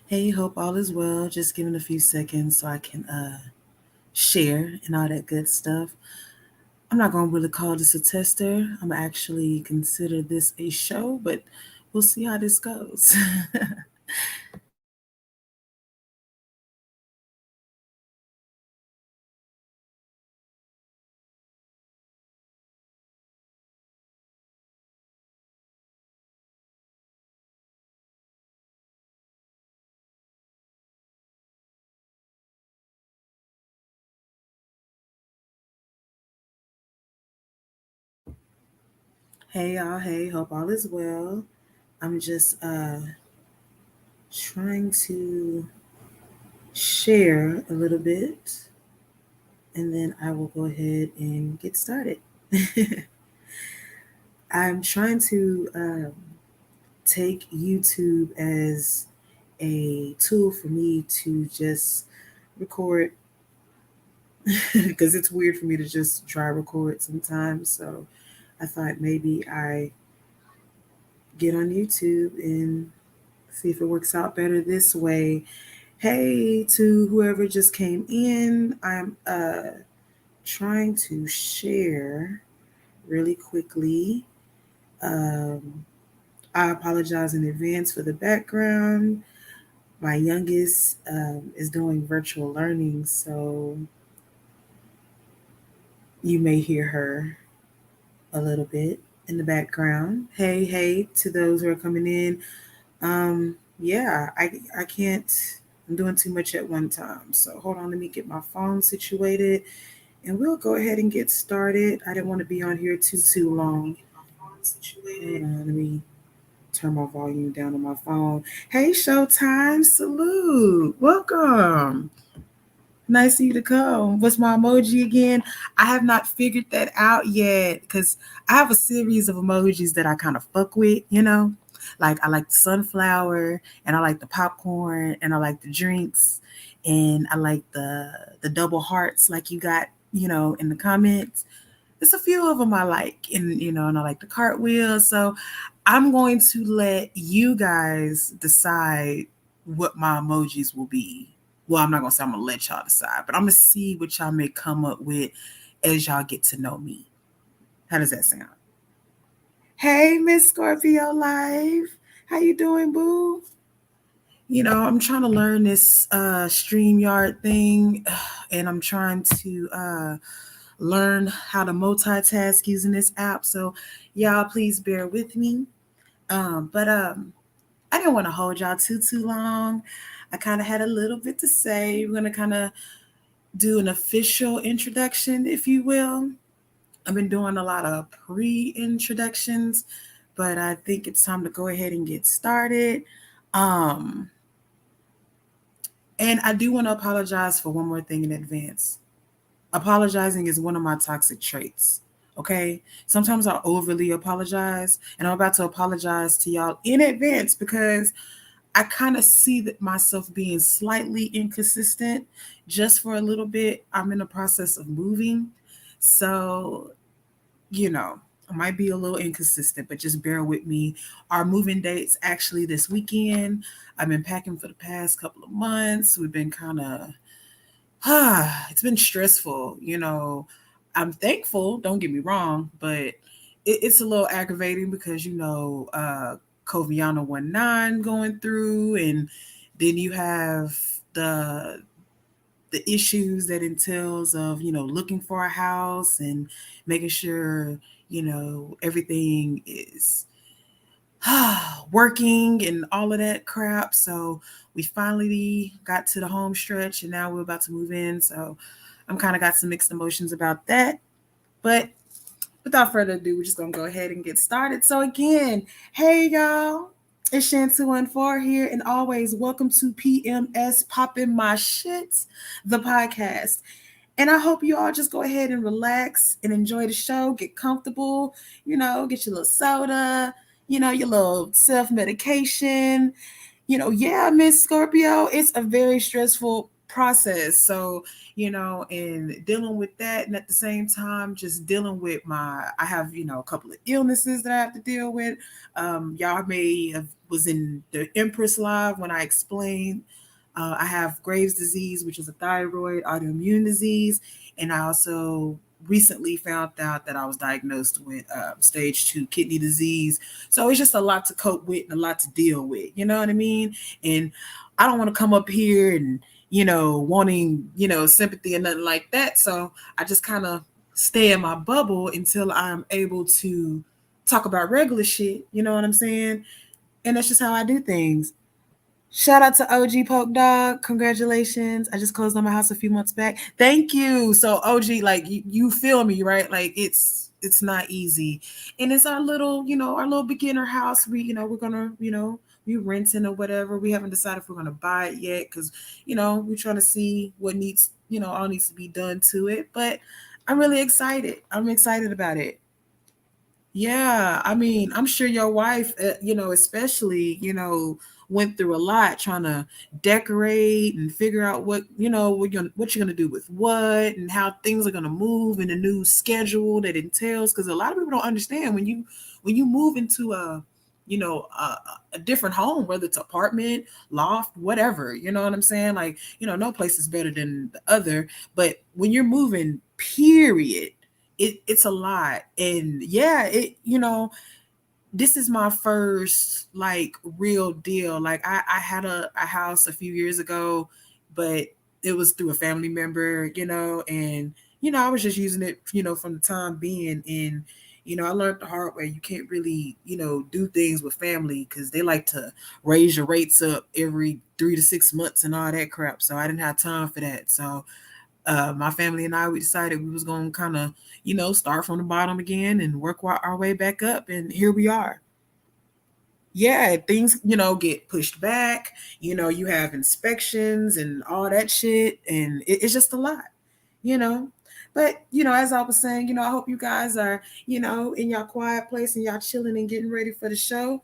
Hey, hope all is well. Just giving a few seconds so I can share and all that good stuff. I'm not going to really call this a tester. I'm actually consider this a show, but we'll see how this goes. Hey, y'all. Hey, hope all is well. I'm just trying to share a little bit and then I will go ahead and get started. I'm trying to take YouTube as a tool for me to just record because it's weird for me to just try record sometimes. So I thought maybe I get on YouTube and see if it works out better this way. Hey to whoever just came in. I'm trying to share really quickly. Um, I apologize in advance for the background. My youngest is doing virtual learning, so you may hear her a little bit in the background. Hey, hey, to those who are coming in. Yeah, I can't. I'm doing too much at one time. So hold on, let me get my phone situated, and we'll go ahead and get started. I didn't want to be on here too long. Hold on, let me turn my volume down on my phone. Hey, Showtime, salute, welcome. Nice of you to come. What's my emoji again? I have not figured that out yet because I have a series of emojis that I kind of fuck with, you know? Like I like the sunflower and I like the popcorn and I like the drinks and I like the double hearts like you got, in the comments. There's a few of them I like and I like the cartwheels. So I'm going to let you guys decide what my emojis will be. Well, I'm not gonna say I'm gonna let y'all decide, but I'm gonna see what y'all may come up with as y'all get to know me. How does that sound? Hey, Miss Scorpio Life, how you doing, boo? I'm trying to learn this StreamYard thing, and I'm trying to learn how to multitask using this app. So, y'all, please bear with me. But I didn't want to hold y'all too long. I kind of had a little bit to say. We're gonna kind of do an official introduction, if you will. I've been doing a lot of pre introductions, but I think it's time to go ahead and get started. Um, and I do want to apologize for one more thing in advance. Apologizing is one of my toxic traits. Okay. Sometimes I overly apologize, and I'm about to apologize to y'all in advance because I kind of see that myself being slightly inconsistent just for a little bit. I'm in the process of moving. So, I might be a little inconsistent, but just bear with me. Our moving date's actually this weekend. I've been packing for the past couple of months. We've been kind of, it's been stressful. I'm thankful, don't get me wrong, but it's a little aggravating because, Coviana 19 going through, and then you have the the issues that entails of looking for a house and making sure everything is working and all of that crap. So we finally got to the home stretch and now we're about to move in. So I'm kind of got some mixed emotions about that. But without further ado, we're just gonna go ahead and get started. So again, hey y'all, it's Shan214 here, and always welcome to P.M.S Popping My Shits, the podcast. And I hope you all just go ahead and relax and enjoy the show, get comfortable, get your little soda, your little self medication. Yeah, Miss Scorpio, it's a very stressful process. So, and dealing with that, and at the same time, just dealing with I have, a couple of illnesses that I have to deal with. Y'all may have was in the Empress Live when I explained I have Graves' disease, which is a thyroid autoimmune disease, and I also recently found out that I was diagnosed with stage 2 kidney disease. So it's just a lot to cope with and a lot to deal with. You know what I mean? And I don't want to come up here and wanting sympathy and nothing like that. So I just kind of stay in my bubble until I'm able to talk about regular shit. You know what I'm saying? And that's just how I do things. Shout out to OG Poke Dog. Congratulations. I just closed on my house a few months back. Thank you. So OG, like you feel me, right? Like it's not easy. And it's our little beginner house. We're gonna, we renting or whatever. We haven't decided if we're gonna buy it yet because, we're trying to see what needs, all needs to be done to it. But I'm really excited. I'm excited about it. Yeah, I mean, I'm sure your wife, especially, went through a lot trying to decorate and figure out what you're gonna do with what and how things are gonna move in a new schedule that entails. Because a lot of people don't understand when you move into a different home, whether it's apartment, loft, whatever. You know what I'm saying? Like, no place is better than the other. But when you're moving, period, it's a lot. And yeah, this is my first like real deal. Like I had a house a few years ago, but it was through a family member, and I was just using it, from the time being. And I learned the hard way. You can't really, do things with family because they like to raise your rates up every 3 to 6 months and all that crap. So I didn't have time for that. So my family and I, we decided we was going to kind of, start from the bottom again and work our way back up. And here we are. Yeah, things, get pushed back. You have inspections and all that shit. And it's just a lot, you know. But, as I was saying, I hope you guys are, in your quiet place and y'all chilling and getting ready for the show.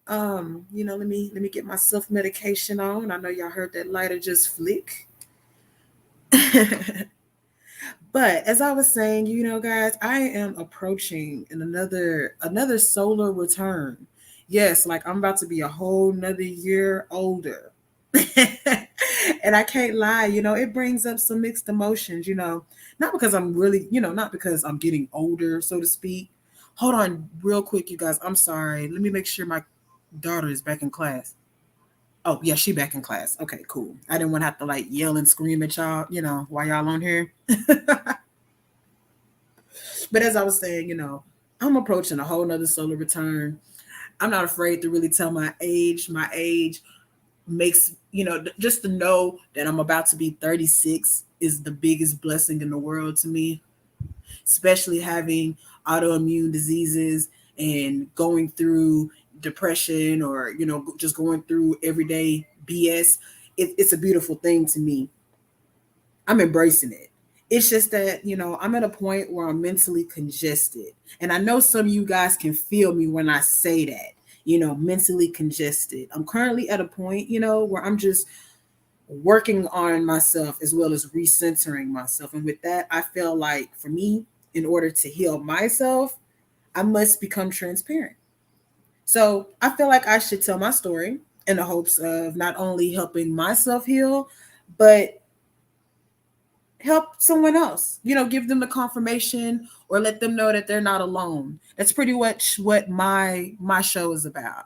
Let me get my self medication on. I know y'all heard that lighter just flick. But as I was saying, guys, I am approaching another solar return. Yes, like I'm about to be a whole nother year older. And I can't lie, it brings up some mixed emotions, not because I'm really, not because I'm getting older, so to speak. Hold on real quick, you guys. I'm sorry. Let me make sure my daughter is back in class. Oh, yeah, she back in class. Okay, cool. I didn't want to have to like yell and scream at y'all, while y'all on here. But as I was saying, I'm approaching a whole nother solar return. I'm not afraid to really tell my age. My age makes, just to know that I'm about to be 36 is the biggest blessing in the world to me, especially having autoimmune diseases and going through depression or, just going through everyday BS. It's a beautiful thing to me. I'm embracing it. It's just that, I'm at a point where I'm mentally congested. And I know some of you guys can feel me when I say that, mentally congested. I'm currently at a point, where I'm just working on myself as well as recentering myself. And with that, I feel like for me, in order to heal myself, I must become transparent. So I feel like I should tell my story in the hopes of not only helping myself heal, but help someone else, give them the confirmation or let them know that they're not alone. That's pretty much what my show is about.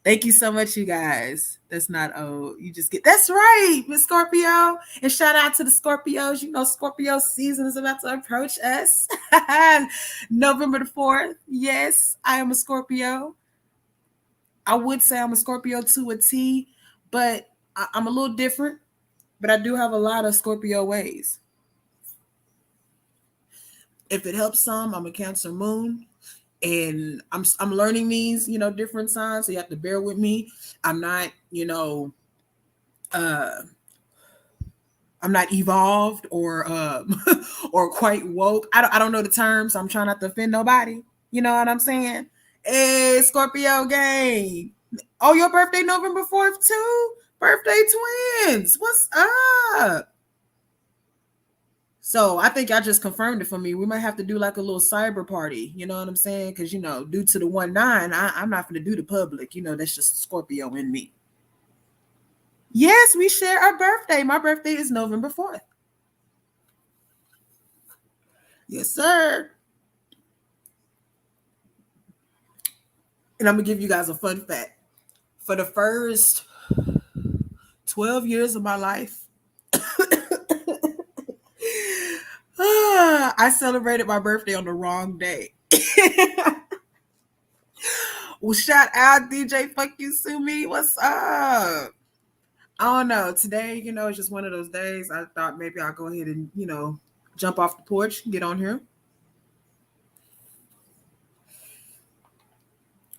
Thank you so much, you guys. That's not old. You just get that's right, Miss Scorpio. And shout out to the Scorpios. Scorpio season is about to approach us. November the 4th. Yes, I am a Scorpio. I would say I'm a Scorpio to a T, but I'm a little different. But I do have a lot of Scorpio ways. If it helps some, I'm a Cancer moon, and I'm learning these, different signs. So you have to bear with me. I'm not, uh, I'm not evolved or or quite woke. I don't know the term, so I'm trying not to offend nobody. You know what I'm saying? Hey, Scorpio gang. Oh, your birthday November 4th too? Birthday twins. What's up? So I think y'all just confirmed it for me. We might have to do like a little cyber party. You know what I'm saying? Because, due to the 1-9, I'm not going to do the public. That's just Scorpio in me. Yes, we share our birthday. My birthday is November 4th. Yes, sir. And I'm going to give you guys a fun fact. For the first 12 years of my life, I celebrated my birthday on the wrong day. Well, shout out DJ Fuck You Sue Me. What's up? I don't know. Today, it's just one of those days. I thought maybe I'll go ahead and, jump off the porch, get on here.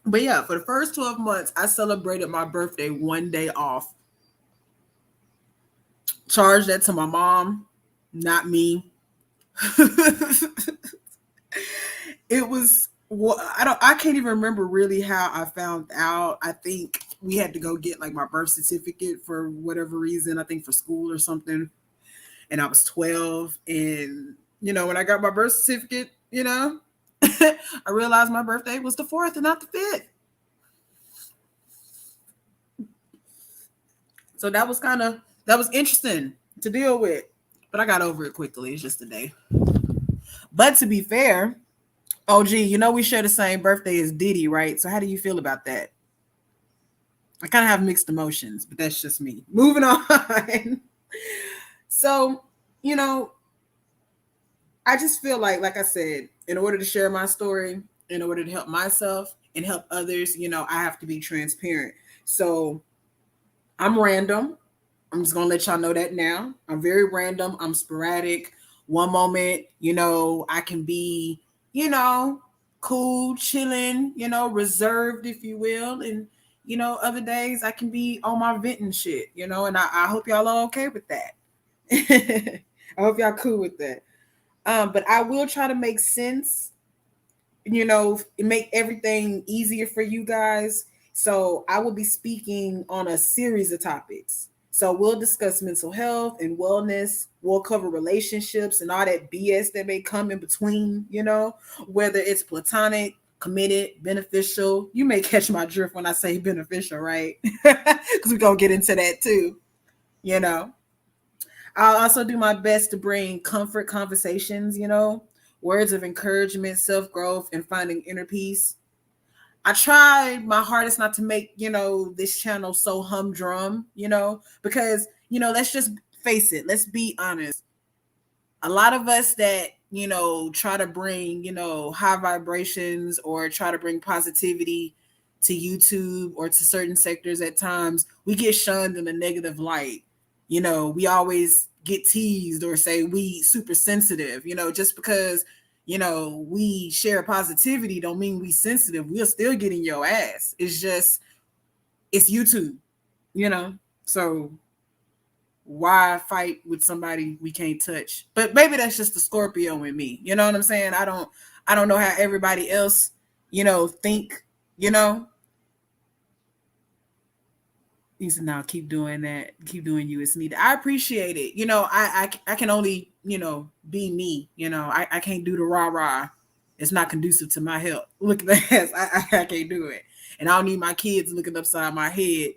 But yeah, for the first 12 months, I celebrated my birthday one day off. Charged that to my mom, not me. It was, well, I can't even remember really how I found out. I think we had to go get like my birth certificate for whatever reason. I think for school or something. And I was 12. And, when I got my birth certificate, I realized my birthday was the 4th and not the 5th. So that was interesting to deal with. But I got over it quickly. It's just a day. But to be fair, OG, we share the same birthday as Diddy, right? So how do you feel about that? I kind of have mixed emotions, but that's just me. Moving on. So, I just feel like I said, in order to share my story, in order to help myself and help others, I have to be transparent. So I'm random. I'm just going to let y'all know that now. I'm very random. I'm sporadic. One moment, I can be, cool, chilling, reserved, if you will. And, other days I can be on my venting shit, and I hope y'all are okay with that. I hope y'all cool with that. But I will try to make sense, make everything easier for you guys. So I will be speaking on a series of topics. So we'll discuss mental health and wellness. We'll cover relationships and all that BS that may come in between, whether it's platonic, committed, beneficial. You may catch my drift when I say beneficial, right? Because we're going to get into that too, I'll also do my best to bring comfort conversations, words of encouragement, self growth, and finding inner peace. I try my hardest not to make, this channel so humdrum, because, let's just face it. Let's be honest. A lot of us that, try to bring, high vibrations or try to bring positivity to YouTube or to certain sectors at times, we get shunned in a negative light. We always get teased or say we super sensitive, just because, we share positivity don't mean we sensitive. We'll still get in your ass. It's YouTube, so why fight with somebody we can't touch? But maybe that's just the Scorpio in me. You know what I'm saying? I don't know how everybody else, think, He said, "Now keep doing that. Keep doing you. It's needed." I appreciate it. I can only, be me. I can't do the rah rah. It's not conducive to my health. Look at that. I can't do it. And I don't need my kids looking upside my head,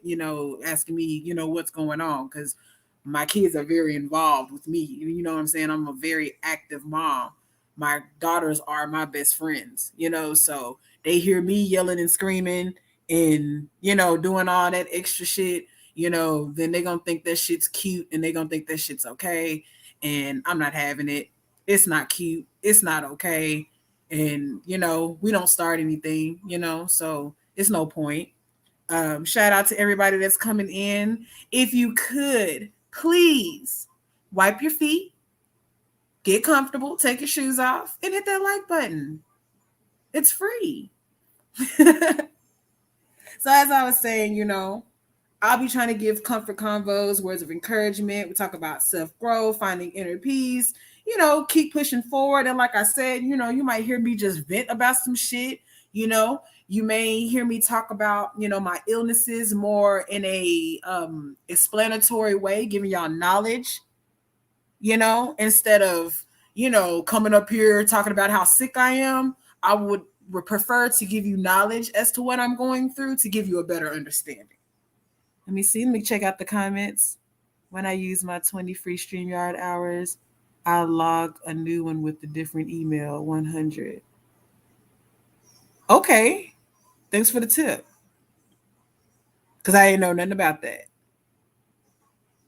asking me, what's going on. Because my kids are very involved with me. You know what I'm saying? I'm a very active mom. My daughters are my best friends, so they hear me yelling and screaming and, doing all that extra shit, then they're going to think that shit's cute and they're going to think that shit's okay. And I'm not having it. It's not cute. It's not okay. And, we don't start anything, so it's no point. Shout out to everybody that's coming in. If you could, please wipe your feet, get comfortable, take your shoes off, and hit that like button. It's free. So as I was saying, I'll be trying to give comfort convos, words of encouragement. We talk about self-growth, finding inner peace, keep pushing forward. And like I said, you might hear me just vent about some shit, you You may hear me talk about, my illnesses more in a explanatory way, giving y'all knowledge, instead of, coming up here talking about how sick I am. I would prefer to give you knowledge as to what I'm going through to give you a better understanding. Let me see. Let me check out the comments. When I use my 20 free StreamYard hours, I'll log a new one with the different email 100. Okay. Thanks for the tip. Because I ain't know nothing about that.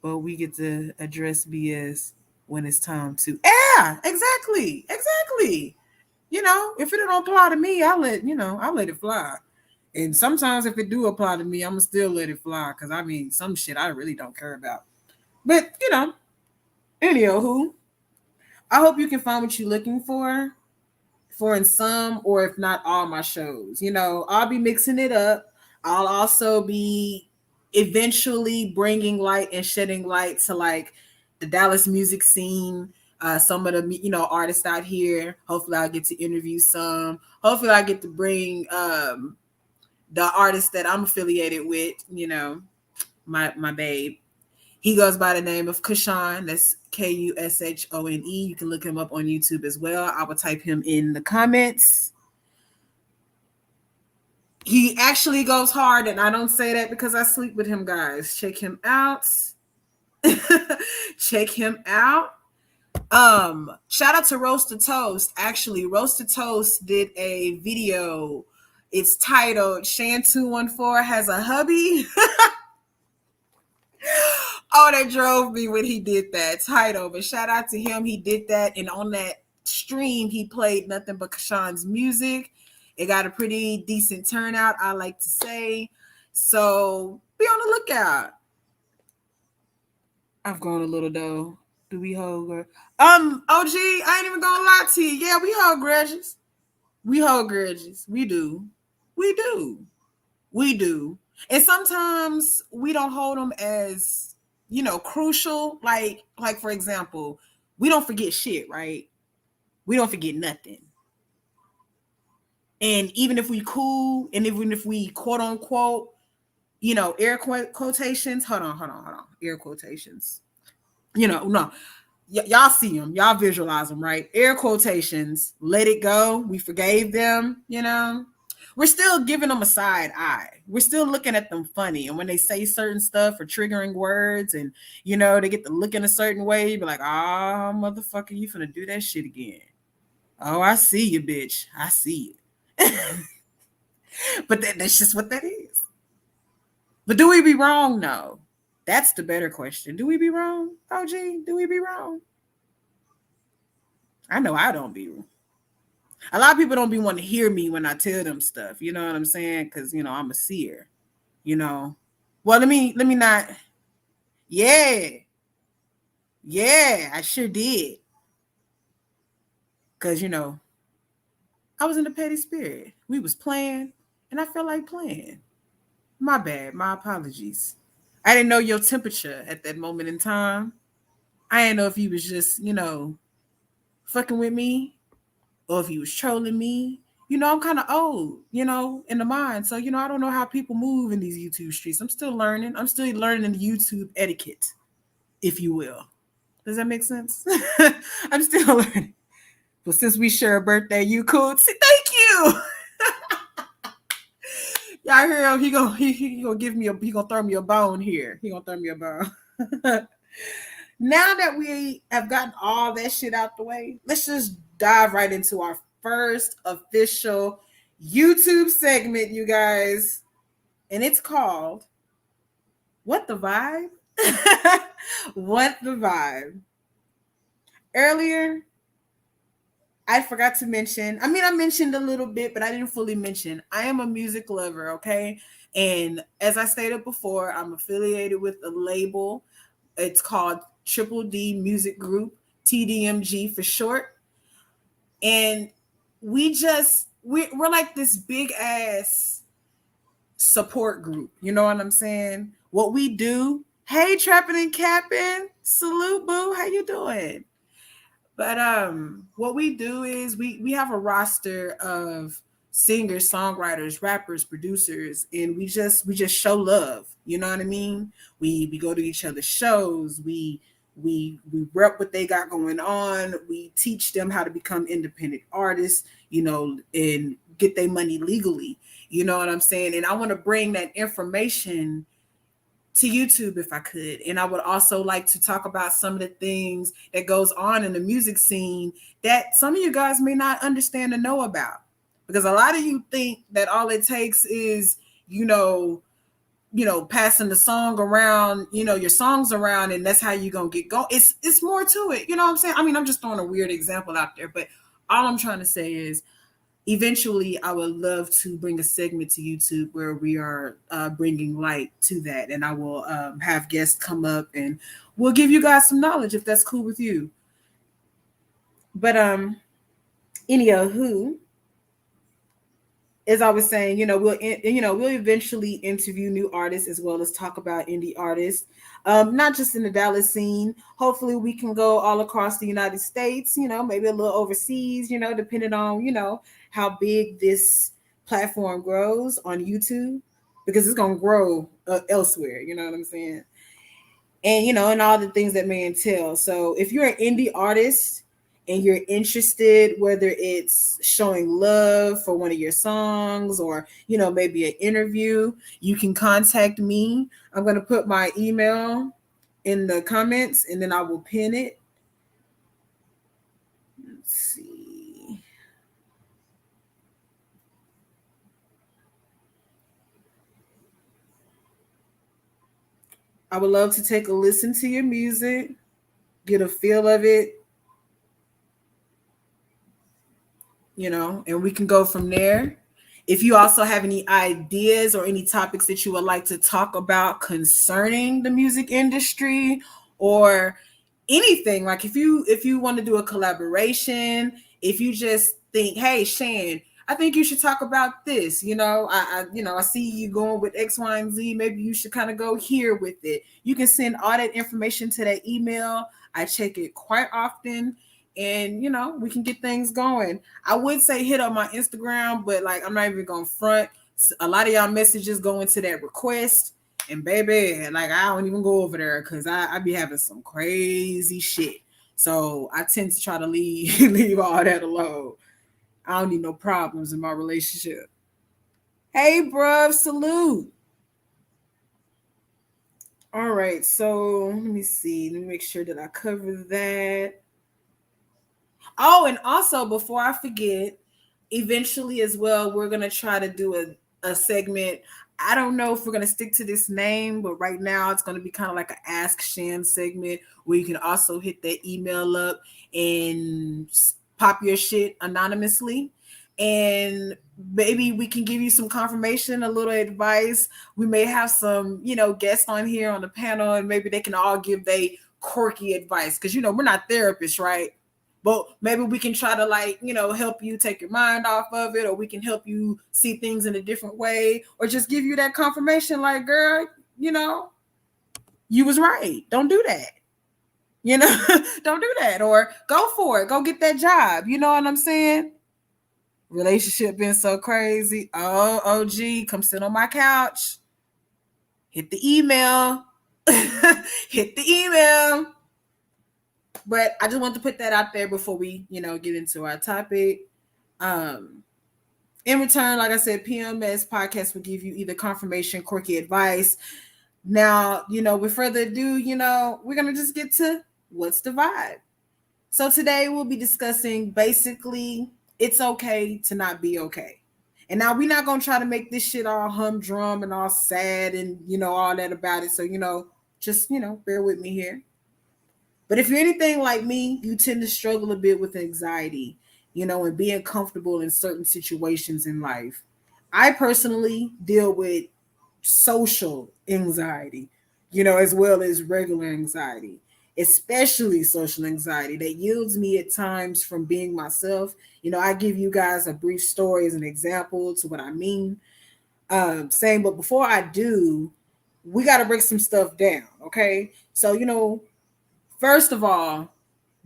But we get to address BS when it's time to. Yeah, exactly. Exactly. If it don't apply to me, I'll let it fly. And sometimes if it do apply to me, I'm gonna still let it fly. Cause I mean, some shit I really don't care about. But anywho, I hope you can find what you're looking for in some or if not all my shows. I'll be mixing it up. I'll also be eventually bringing light and shedding light to like the Dallas music scene, some of the artists out here. Hopefully I'll get to interview some. Hopefully I get to bring the artist that I'm affiliated with, my babe. He goes by the name of Kushon. That's Kushone. You can look him up on YouTube as well. I will type him in the comments. He actually goes hard, and I don't say that because I sleep with him, guys. Check him out. Check him out. Shout out to Roasted Toast. Actually, Roasted Toast did a video. It's titled Shan214 Has a Hubby. Oh, that drove me when he did that title. But shout out to him. He did that. And on that stream, he played nothing but Kashan's music. It got a pretty decent turnout, I like to say. So be on the lookout. I've grown a little though. Do we hold OG, I ain't even gonna lie to you. Yeah, we hold grudges. We hold grudges. We do. We do. We do. And sometimes we don't hold them as, crucial. Like for example, we don't forget shit, right? We don't forget nothing. And even if we cool, and even if we quote unquote, air quotations, hold on, air quotations. No, y'all see them, y'all visualize them, right? Air quotations, let it go. We forgave them, We're still giving them a side eye. We're still looking at them funny. And when they say certain stuff or triggering words and, they get to look in a certain way, you be like, oh, motherfucker, you finna do that shit again. Oh, I see you, bitch. I see it. But that's just what that is. But do we be wrong? No. That's the better question. Do we be wrong? OG, do we be wrong? I know I don't be wrong. A lot of people don't be wanting to hear me when I tell them stuff. You know what I'm saying? Because, I'm a seer. Well, let me not. Yeah. Yeah, I sure did. Because, I was in the petty spirit. We was playing, and I felt like playing. My bad. My apologies. I didn't know your temperature at that moment in time. I didn't know if you was just, fucking with me or if you was trolling me. I'm kind of old, in the mind. So, I don't know how people move in these YouTube streets. I'm still learning. I'm still learning the YouTube etiquette, if you will. Does that make sense? I'm still learning. But since we share a birthday, you cool? Thank you. Yeah, I hear him. He gonna give me he gonna throw me a bone here. He gonna throw me a bone. Now that we have gotten all that shit out the way, let's just dive right into our first official YouTube segment, you guys. And it's called What the Vibe? What the Vibe? Earlier, I forgot to mention, I mentioned a little bit, but I didn't fully mention, I am a music lover, okay? And as I stated before, I'm affiliated with a label. It's called Triple D Music Group, TDMG for short. And we're like this big ass support group. You know what I'm saying? What we do, hey, Trapping and Capping, salute, boo, how you doing? But what we do is we have a roster of singers, songwriters, rappers, producers, and we just show love. You know what I mean? We go to each other's shows. We rep what they got going on. We teach them how to become independent artists, and get their money legally. You know what I'm saying? And I want to bring that information to YouTube if I could. And I would also like to talk about some of the things that goes on in the music scene that some of you guys may not understand or know about. Because a lot of you think that all it takes is, passing the song around, your songs around, and that's how you're gonna get going. It's more to it. You know what I'm saying? I mean, I'm just throwing a weird example out there, but all I'm trying to say is eventually I would love to bring a segment to YouTube where we are bringing light to that, and I will have guests come up and we'll give you guys some knowledge if that's cool with you. But anywho, as I was saying, we'll eventually interview new artists as well as talk about indie artists, not just in the Dallas scene. Hopefully, we can go all across the United States. Maybe a little overseas. Depending on how big this platform grows on YouTube, because it's gonna grow elsewhere. You know what I'm saying? And all the things that may entail. So if you're an indie artist and you're interested, whether it's showing love for one of your songs or maybe an interview, you can contact me. I'm going to put my email in the comments and then I will pin it. Let's see. I would love to take a listen to your music, get a feel of it, and we can go from there. If you also have any ideas or any topics that you would like to talk about concerning the music industry or anything, like if you want to do a collaboration, if you just think, hey, Shan, I think you should talk about this. I see you going with X, Y, and Z. Maybe you should kind of go here with it. You can send all that information to that email. I check it quite often, and we can get things going. I would say hit up my Instagram, but like I'm not even gonna front. A lot of y'all messages go into that request, and baby, like I don't even go over there because I be having some crazy shit. So I tend to try to leave leave all that alone. I don't need no problems in my relationship. Hey, bruv, salute. All right, so let me see. Let me make sure that I cover that. Oh, and also before I forget, eventually as well, we're gonna try to do a segment. I don't know if we're gonna stick to this name, but right now it's gonna be kind of like an Ask Shan segment where you can also hit that email up and pop your shit anonymously. And maybe we can give you some confirmation, a little advice. We may have some, guests on here on the panel, and maybe they can all give they quirky advice. Because we're not therapists, right? But maybe we can try to help you take your mind off of it, or we can help you see things in a different way, or just give you that confirmation like, girl, you was right. Don't do that. Don't do that, or go for it. Go get that job. You know what I'm saying? Relationship been so crazy. Oh, OG, come sit on my couch. Hit the email. Hit the email. But I just want to put that out there before we, get into our topic. In return, like I said, P.M.S Podcast will give you either confirmation, quirky advice. Now, with further ado, we're going to just get to what's the vibe. So today we'll be discussing basically it's okay to not be okay. And now we're not going to try to make this shit all humdrum and all sad and, all that about it. So, just, bear with me here. But if you're anything like me, you tend to struggle a bit with anxiety, and being comfortable in certain situations in life. I personally deal with social anxiety, as well as regular anxiety, especially social anxiety that yields me at times from being myself. I give you guys a brief story as an example to what I mean. Saying, but before I do, we got to break some stuff down. Okay. So, first of all,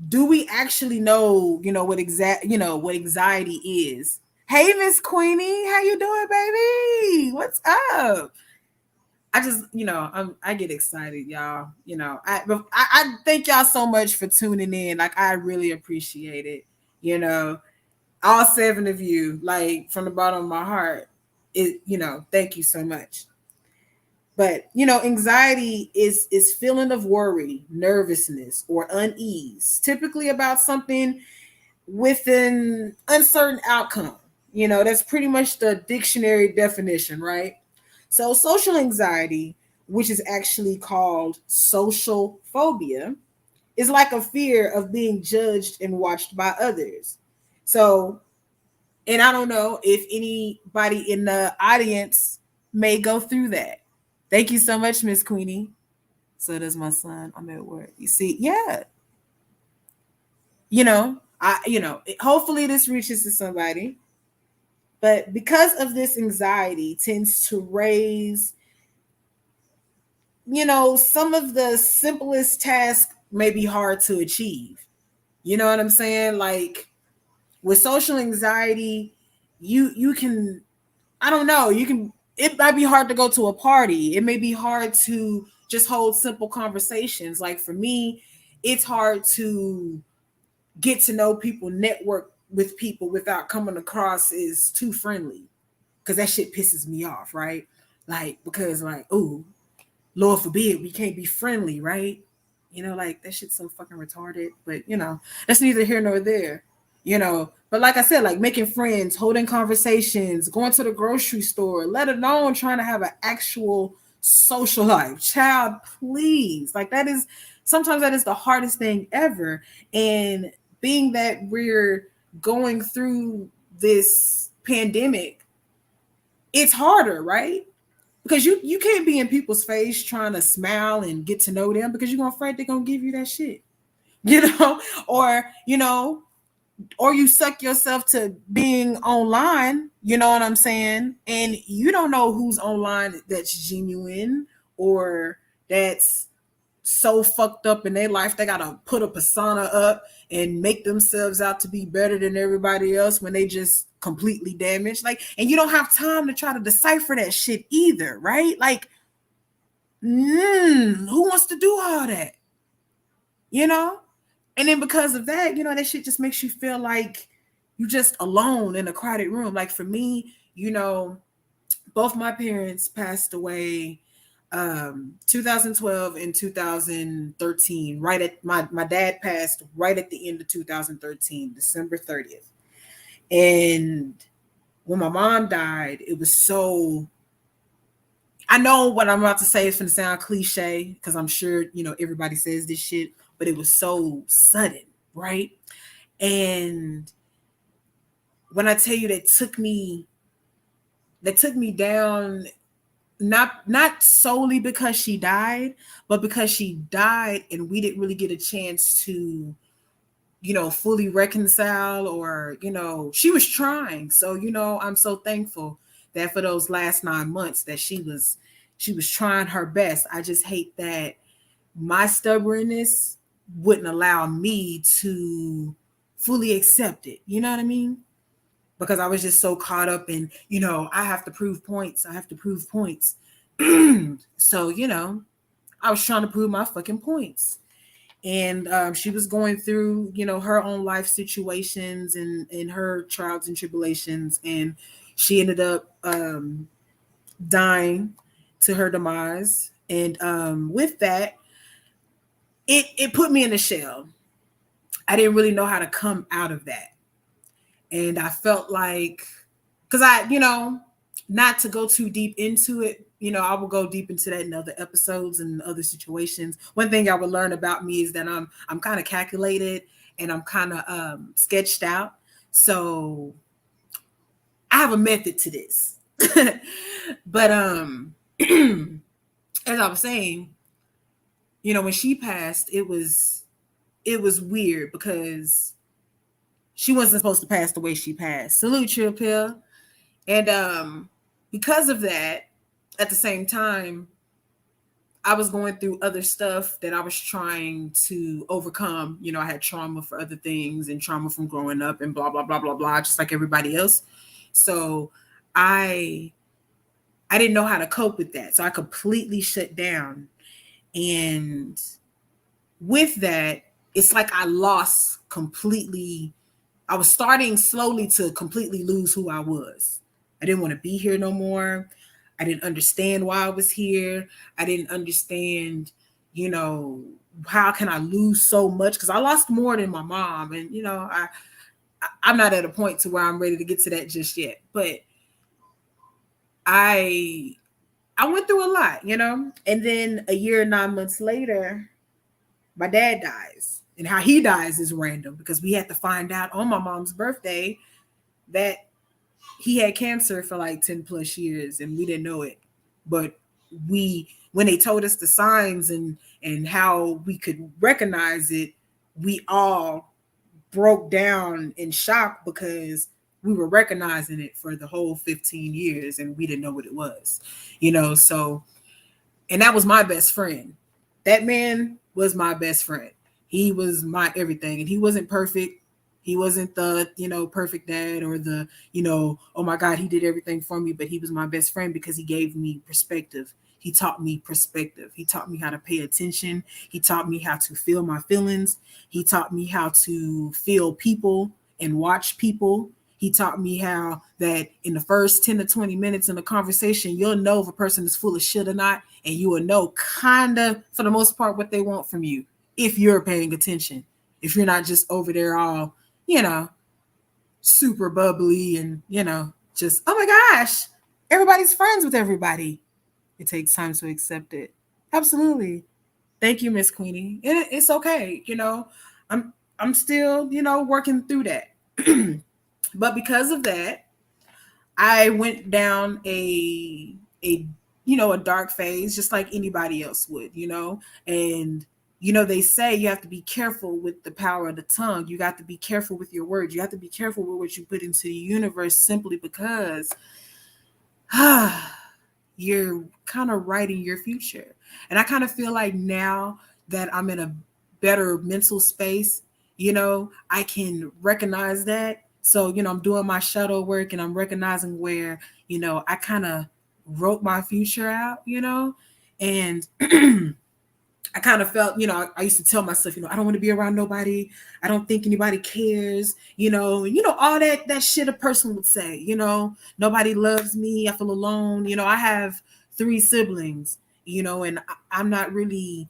do we actually know, what anxiety is? Hey, Miss Queenie, how you doing, baby? What's up? I just, I get excited, y'all. I thank y'all so much for tuning in. Like, I really appreciate it. You know, all seven of you, like from the bottom of my heart, thank you so much. But anxiety is feeling of worry, nervousness, or unease, typically about something with an uncertain outcome. That's pretty much the dictionary definition, right? So, social anxiety, which is actually called social phobia, is like a fear of being judged and watched by others. So, and I don't know if anybody in the audience may go through that. Thank you so much, Miss Queenie. So does my son. I'm at work. You see, yeah, hopefully this reaches to somebody. But because of this anxiety tends to raise, some of the simplest tasks may be hard to achieve. You know what I'm saying? Like with social anxiety, you can, I don't know, it might be hard to go to a party. It may be hard to just hold simple conversations. Like for me, it's hard to get to know people, network with people without coming across as too friendly. Cause that shit pisses me off, right? Like, because like, oh, Lord forbid we can't be friendly, right? Like that shit's so fucking retarded. But that's neither here nor there. But like I said, like making friends, holding conversations, going to the grocery store, let alone trying to have an actual social life. Child, please. Like that is sometimes that is the hardest thing ever. And being that we're going through this pandemic, it's harder, right? Because you can't be in people's face trying to smile and get to know them because you're gonna afraid they're gonna give you that shit. You know, or or you suck yourself to being online, you know what I'm saying? And you don't know who's online that's genuine or that's so fucked up in their life they gotta put a persona up and make themselves out to be better than everybody else when they just completely damaged. Like, and you don't have time to try to decipher that shit either, right? Like, who wants to do all that? You know? And then because of that, that shit just makes you feel like you just alone in a crowded room. Like for me, both my parents passed away 2012 and 2013. Right at my dad passed right at the end of 2013, December 30th. And when my mom died, it was so, I know what I'm about to say is going to sound cliche because I'm sure everybody says this shit, but it was so sudden, right? And when I tell you that took me down, not solely because she died, but because she died and we didn't really get a chance to fully reconcile, or she was trying. So I'm so thankful that for those last 9 months that she was trying her best. I just hate that my stubbornness wouldn't allow me to fully accept it. You know what I mean? Because I was just so caught up in, I have to prove points. I have to prove points. So, I was trying to prove my fucking points. And she was going through, her own life situations and her trials and tribulations. And she ended up dying to her demise. And with that, it put me in a shell. I didn't really know how to come out of that. And I felt like, because not to go too deep into it, I will go deep into that in other episodes and other situations. One thing I would learn about me is that I'm kind of calculated and I'm kind of sketched out. So I have a method to this. But as I was saying, when she passed, it was weird because she wasn't supposed to pass the way she passed. Salute you, Pill. And because of that, at the same time, I was going through other stuff that I was trying to overcome. I had trauma for other things and trauma from growing up and blah, blah, blah, blah, blah, just like everybody else. So I I didn't know how to cope with that. So I completely shut down. And with that, it's like I lost completely. I was starting slowly to completely lose who I was. I didn't want to be here no more. I didn't understand why I was here. I didn't understand, you know, how can I lose so much? Because I lost more than my mom. And, I'm not at a point to where I'm ready to get to that just yet. But I I went through a lot. And then a year and 9 months later, my dad dies. And how he dies is random because we had to find out on my mom's birthday that he had cancer for like 10 plus years and we didn't know it. But when they told us the signs and how we could recognize it, we all broke down in shock because we were recognizing it for the whole 15 years and we didn't know what it was. So, and that was my best friend. That man was my best friend. He was my everything, and he wasn't perfect. He wasn't the perfect dad or the oh my god, he did everything for me, but he was my best friend because he gave me perspective. He taught me perspective. He taught me how to pay attention. He taught me how to feel my feelings. He taught me how to feel people and watch people. He taught me how that in the first 10 to 20 minutes in the conversation, you'll know if a person is full of shit or not, and you will know kind of for the most part what they want from you if you're paying attention. If you're not just over there all, super bubbly and, just, oh my gosh, everybody's friends with everybody. It takes time to accept it. Absolutely. Thank you, Miss Queenie. It's okay. I'm still, working through that. But because of that, I went down a dark phase just like anybody else would. And they say you have to be careful with the power of the tongue. You got to be careful with your words. You have to be careful with what you put into the universe simply because you're kind of writing your future. And I kind of feel like now that I'm in a better mental space, I can recognize that. So, I'm doing my shadow work and I'm recognizing where, I kind of wrote my future out. And I kind of felt, I used to tell myself, I don't want to be around nobody. I don't think anybody cares, all that shit a person would say, nobody loves me. I feel alone. I have 3 siblings, and I'm not really,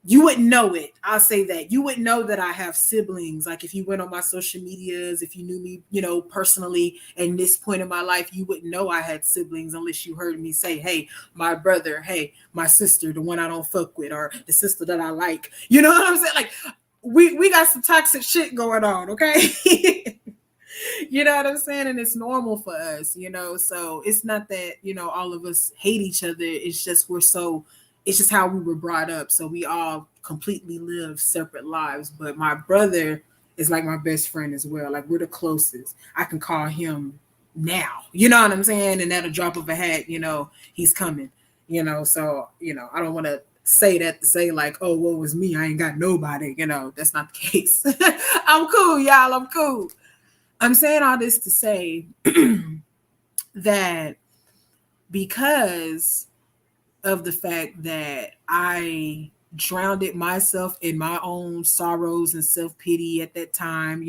you wouldn't know it. I'll say that. You wouldn't know that I have siblings. Like if you went on my social medias, if you knew me, personally, and this point in my life, you wouldn't know I had siblings unless you heard me say, hey, my brother, hey, my sister, the one I don't fuck with, or the sister that I like. You know what I'm saying? Like we got some toxic shit going on, okay? You know what I'm saying? And it's normal for us, so it's not that, all of us hate each other. It's just it's just how we were brought up. So we all completely live separate lives. But my brother is like my best friend as well. Like we're the closest. I can call him now. You know what I'm saying? And at a drop of a hat, he's coming. So, I don't want to say that to say like, oh, what was me? I ain't got nobody. That's not the case. I'm cool, y'all. I'm cool. I'm saying all this to say that because of the fact that I drowned it myself in my own sorrows and self-pity at that time,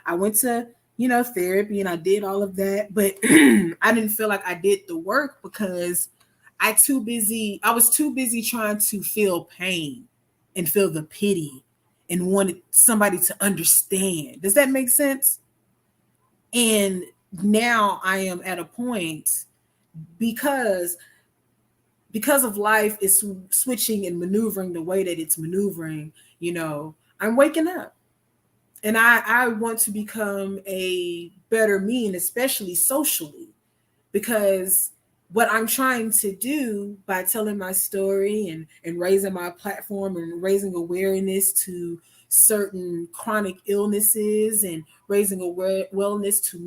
I went to, therapy and I did all of that, but I didn't feel like I did the work because I was too busy trying to feel pain and feel the pity and wanted somebody to understand. Does that make sense? And now I am at a point because of life is switching and maneuvering the way that it's maneuvering, I'm waking up and I want to become a better me, and especially socially, because what I'm trying to do by telling my story and raising my platform and raising awareness to certain chronic illnesses and raising wellness to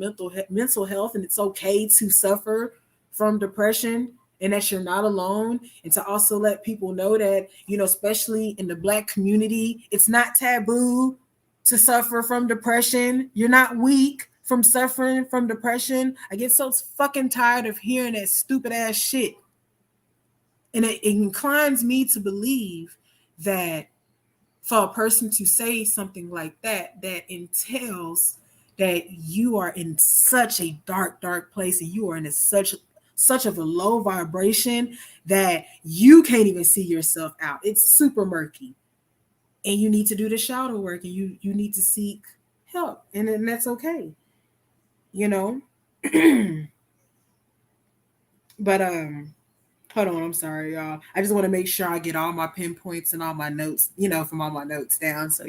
mental health, and it's okay to suffer from depression and that you're not alone, and to also let people know that, especially in the Black community, it's not taboo to suffer from depression. You're not weak. from suffering from depression. I get so fucking tired of hearing that stupid ass shit. And it inclines me to believe that for a person to say something like that, that entails that you are in such a dark place, and you are in such of a low vibration that you can't even see yourself out. It's super murky. And you need to do the shadow work, and you need to seek help. And that's okay. You know? But hold on, I'm sorry, y'all. I just want to make sure I get all my pinpoints and all my notes, from all my notes down. So,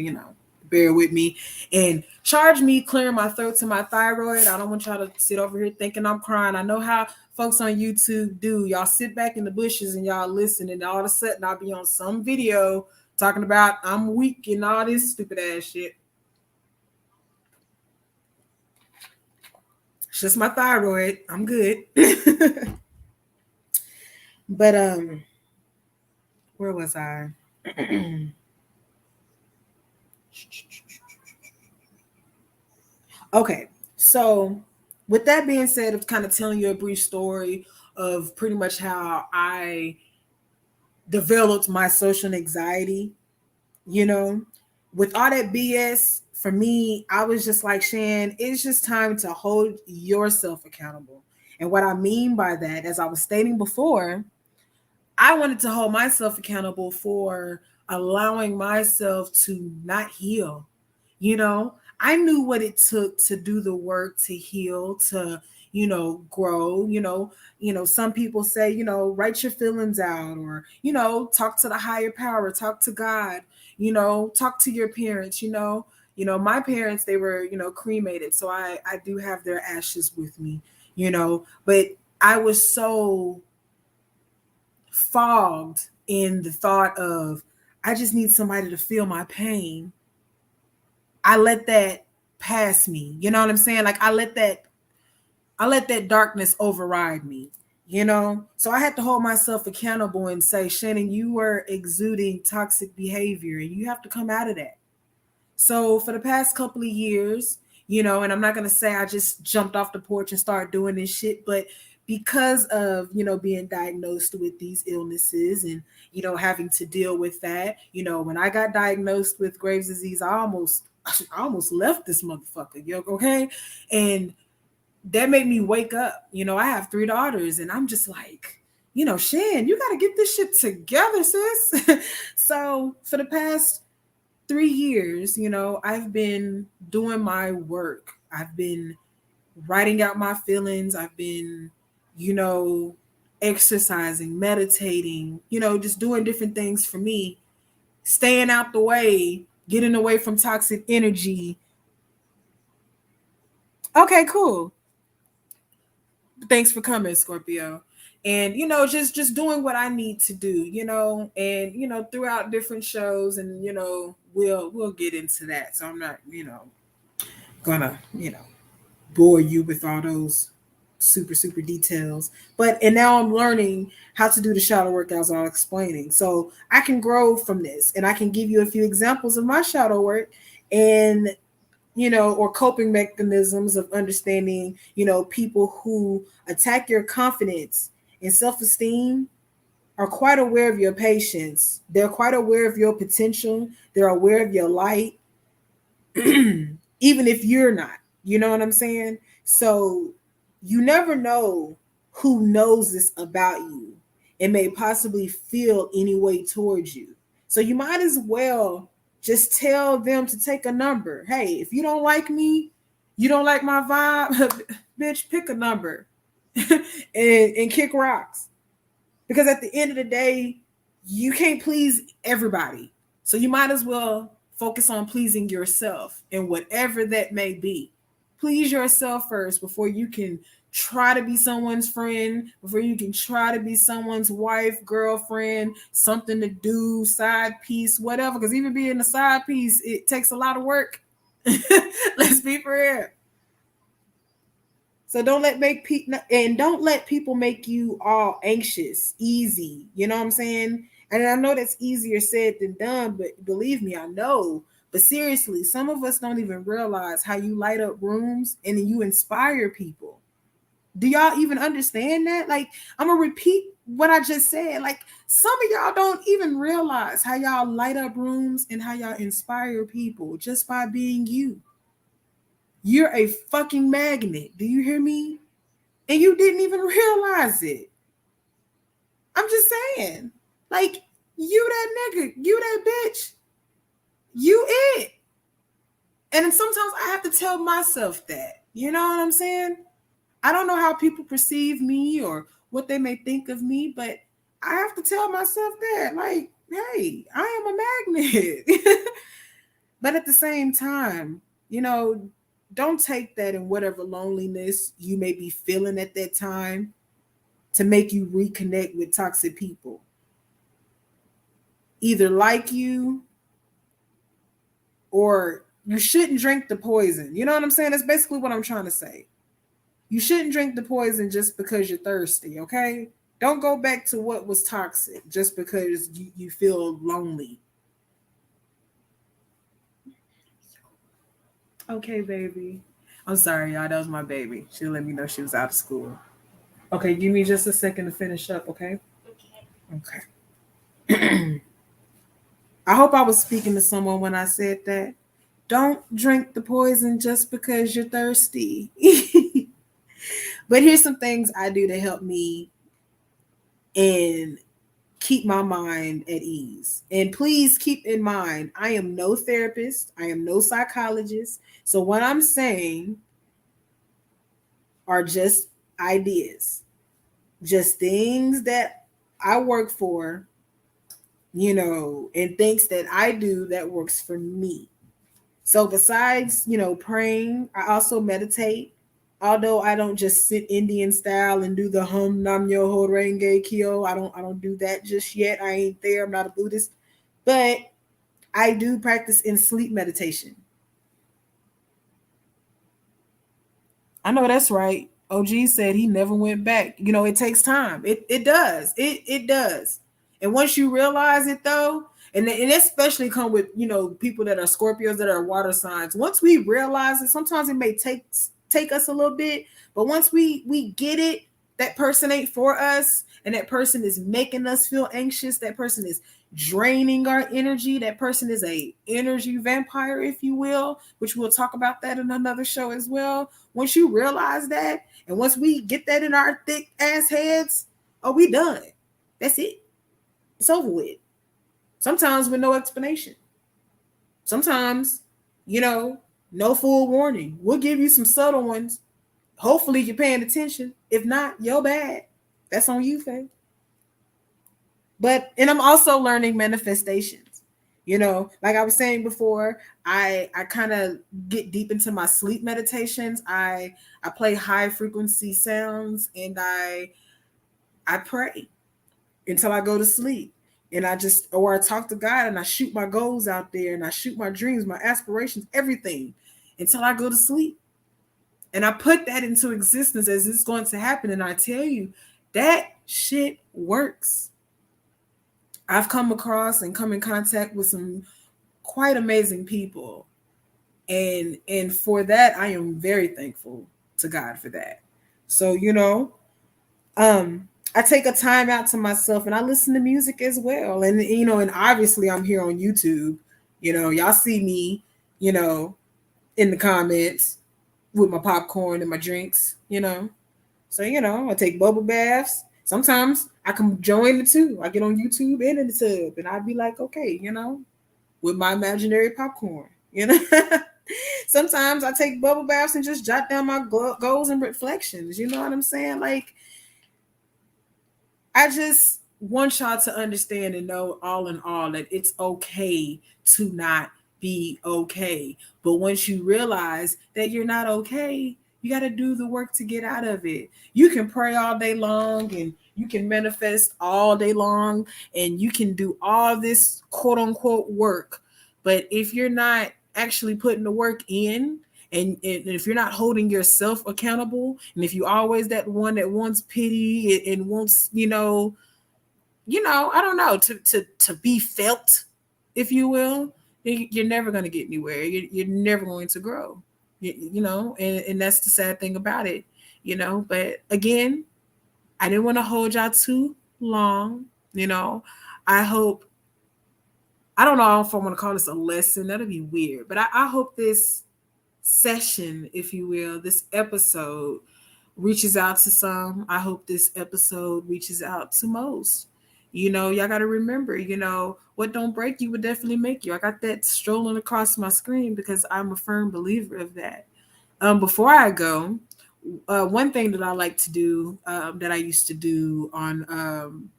bear with me and charge me clearing my throat to my thyroid. I don't want y'all to sit over here thinking I'm crying. I know how folks on YouTube do. Y'all sit back in the bushes and y'all listen, and all of a sudden I'll be on some video talking about I'm weak and all this stupid ass shit. It's just my thyroid. I'm good. But where was I? Okay, so with that being said, of kind of telling you a brief story of pretty much how I developed my social anxiety, with all that BS, for me, I was just like, Shan, it's just time to hold yourself accountable. And what I mean by that, as I was stating before, I wanted to hold myself accountable for allowing myself to not heal. I knew what it took to do the work to heal, to, grow. Some people say, write your feelings out, or, talk to the higher power, talk to God, talk to your parents. My parents, they were, cremated. So I do have their ashes with me, but I was so fogged in the thought of, I just need somebody to feel my pain. I let that pass me. You know what I'm saying? Like I let that darkness override me, So I had to hold myself accountable and say, Shannon, you were exuding toxic behavior and you have to come out of that. So for the past couple of years, and I'm not going to say I just jumped off the porch and started doing this shit, but because of, being diagnosed with these illnesses and, having to deal with that, when I got diagnosed with Graves' disease, I almost left this motherfucker, okay? And that made me wake up. I have 3 daughters and I'm just like, Shan, you got to get this shit together, sis. So for the past 3 years, I've been doing my work. I've been writing out my feelings. I've been, exercising, meditating, just doing different things for me, staying out the way, getting away from toxic energy. Okay, cool. Thanks for coming, Scorpio. And just doing what I need to do, and throughout different shows, and we'll get into that. So I'm not, gonna, bore you with all those super details. And now I'm learning how to do the shadow work as I was explaining. So I can grow from this, and I can give you a few examples of my shadow work and or coping mechanisms of understanding, people who attack your confidence and self-esteem are quite aware of your patience. They're quite aware of your potential. They're aware of your light, even if you're not. You know what I'm saying? So you never know who knows this about you and may possibly feel any way towards you. So you might as well just tell them to take a number. Hey, if you don't like me, you don't like my vibe, bitch, pick a number and kick rocks. Because at the end of the day, you can't please everybody. So you might as well focus on pleasing yourself and whatever that may be. Please yourself first before you can try to be someone's friend, before you can try to be someone's wife, girlfriend, something to do, side piece, whatever. Because even being a side piece, it takes a lot of work. Let's be for real. So don't let people make you all anxious, easy. You know what I'm saying? And I know that's easier said than done, but believe me, I know. But seriously, some of us don't even realize how you light up rooms and you inspire people. Do y'all even understand that? Like, I'm gonna repeat what I just said. Like, some of y'all don't even realize how y'all light up rooms and how y'all inspire people just by being you. You're a fucking magnet. Do you hear me? And you didn't even realize it. I'm just saying. Like, you that nigga, you that bitch, you it. And sometimes I have to tell myself that. You know what I'm saying? I don't know how people perceive me or what they may think of me, but I have to tell myself that, like, hey, I am a magnet. But at the same time, you know, don't take that in whatever loneliness you may be feeling at that time to make you reconnect with toxic people. Either like you or you shouldn't drink the poison. You know what I'm saying? That's basically what I'm trying to say. You shouldn't drink the poison just because you're thirsty, okay? Don't go back to what was toxic just because you feel lonely. Okay, baby. I'm sorry, y'all. That was my baby. She let me know she was out of school. Okay, give me just a second to finish up, okay? Okay. I hope I was speaking to someone when I said that. Don't drink the poison just because you're thirsty. But here's some things I do to help me and keep my mind at ease. And please keep in mind, I am no therapist, I am no psychologist. So what I'm saying are just ideas, just things that I work for, and things that I do that works for me. So besides, praying, I also meditate. Although I don't just sit Indian style and do the hum nam yo ho renge kyo. I don't do that just yet. I ain't there. I'm not a Buddhist. But I do practice in sleep meditation. I know that's right. OG said he never went back. It takes time. It does. It does. And once you realize it though, and especially come with people that are Scorpios that are water signs. Once we realize it, sometimes it may take us a little bit, but once we get it, that person ain't for us, and that person is making us feel anxious. That person is draining our energy. That person is a energy vampire, if you will, which we'll talk about that in another show as well. Once you realize that, and once we get that in our thick ass heads, oh, we done. That's it. It's over with. Sometimes with no explanation. Sometimes, no full warning. We'll give you some subtle ones. Hopefully you're paying attention. If not, you're bad. That's on you, Faye. And I'm also learning manifestations. Like I was saying before, I kind of get deep into my sleep meditations. I play high frequency sounds, and I pray until I go to sleep. And I talk to God, and I shoot my goals out there, and I shoot my dreams, my aspirations, everything until I go to sleep. And I put that into existence as it's going to happen. And I tell you, that shit works. I've come across and come in contact with some quite amazing people. And for that, I am very thankful to God for that. So, I take a time out to myself, and I listen to music as well. And obviously I'm here on YouTube. Y'all see me, in the comments with my popcorn and my drinks. So, I take bubble baths. Sometimes I can join the two. I get on YouTube and in the tub, and I'd be like, okay, with my imaginary popcorn. Sometimes I take bubble baths and just jot down my goals and reflections. You know what I'm saying? Like, I just want y'all to understand and know all in all that it's okay to not be okay. But once you realize that you're not okay, you got to do the work to get out of it. You can pray all day long, and you can manifest all day long, and you can do all this quote unquote work. But if you're not actually putting the work in, and if you're not holding yourself accountable, and if you always that one that wants pity and wants, I don't know, to be felt, if you will, you're never going to get anywhere. You're never going to grow. You know, and that's the sad thing about it, you know. But again, I didn't want to hold y'all too long, you know. I hope, I don't know if I want to call this a lesson. That'll be weird. But I hope this session, if you will, this episode reaches out to some. I hope this episode reaches out to most. You know, y'all got to remember, you know, what don't break you would definitely make you. I got that strolling across my screen because I'm a firm believer of that. Before I go, one thing that I like to do, that I used to do on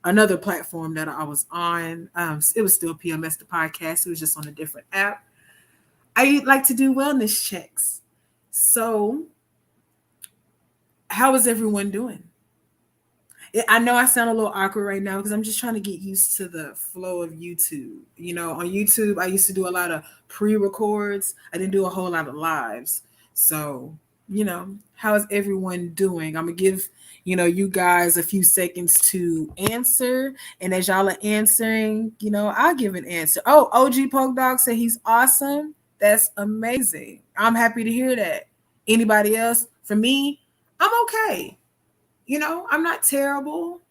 another platform that I was on, it was still P.M.S The Podcast. It was just on a different app. I like to do wellness checks. So, how is everyone doing? I know I sound a little awkward right now because I'm just trying to get used to the flow of YouTube. You know, on YouTube, I used to do a lot of pre-records. I didn't do a whole lot of lives. So, you know, how is everyone doing? I'm gonna give, you know, you guys a few seconds to answer, and as y'all are answering, you know, I'll give an answer. Oh, OG Poke Dog said he's awesome. That's amazing. I'm happy to hear that. Anybody else? For me, I'm okay. You know, I'm not terrible.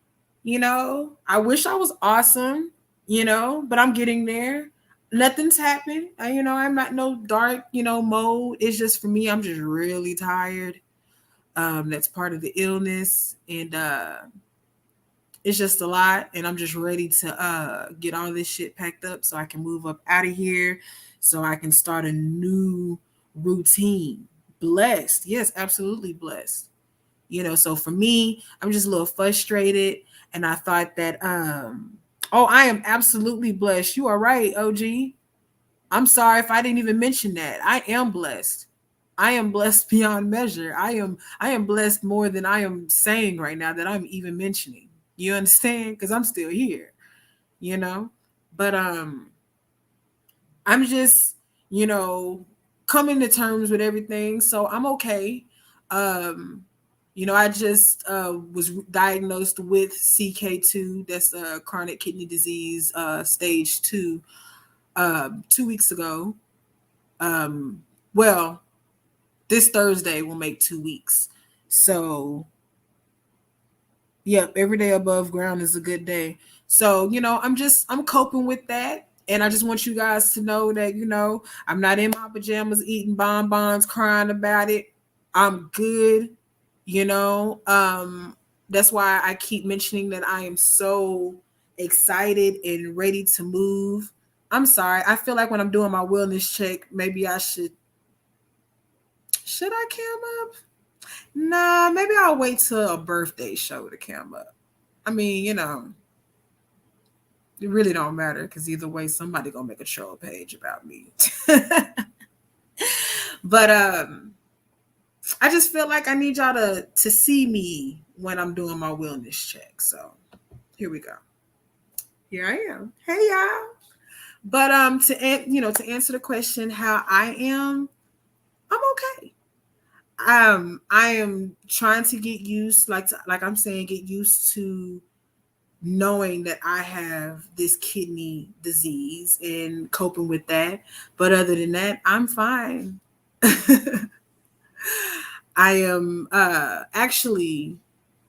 You know, I wish I was awesome, you know, but I'm getting there. Nothing's happened. You know, I'm not no dark, you know, mode. It's just for me, I'm just really tired. That's part of the illness. And it's just a lot. And I'm just ready to get all this shit packed up so I can move up out of here. So I can start a new routine. Blessed. Yes, absolutely blessed. You know, so for me, I'm just a little frustrated, and I thought that oh, I am absolutely blessed. You are right, OG. I'm sorry if I didn't even mention that. I am blessed. I am blessed beyond measure. I am blessed more than I am saying right now that I'm even mentioning. You understand? Cuz I'm still here, you know? But I'm just, you know, coming to terms with everything. So I'm okay. Um, you know, I just was diagnosed with CK2. That's chronic kidney disease, stage 2, 2 weeks ago. Um, well, this Thursday will make 2 weeks. So, yep, every day above ground is a good day. So, you know, I'm coping with that. And I just want you guys to know that, you know, I'm not in my pajamas eating bonbons, crying about it. I'm good, you know. That's why I keep mentioning that I am so excited and ready to move. I'm sorry. I feel like when I'm doing my wellness check, maybe I should I cam up? Nah, maybe I'll wait till a birthday show to cam up. I mean, you know, it really don't matter because either way, somebody gonna make a troll page about me. But I just feel like I need y'all to see me when I'm doing my wellness check. So here we go. Here I am. Hey y'all. But you know, to answer the question how I am, I'm okay. I am trying to get used, like I'm saying, get used to knowing that I have this kidney disease and coping with that. But other than that, I'm fine. I am actually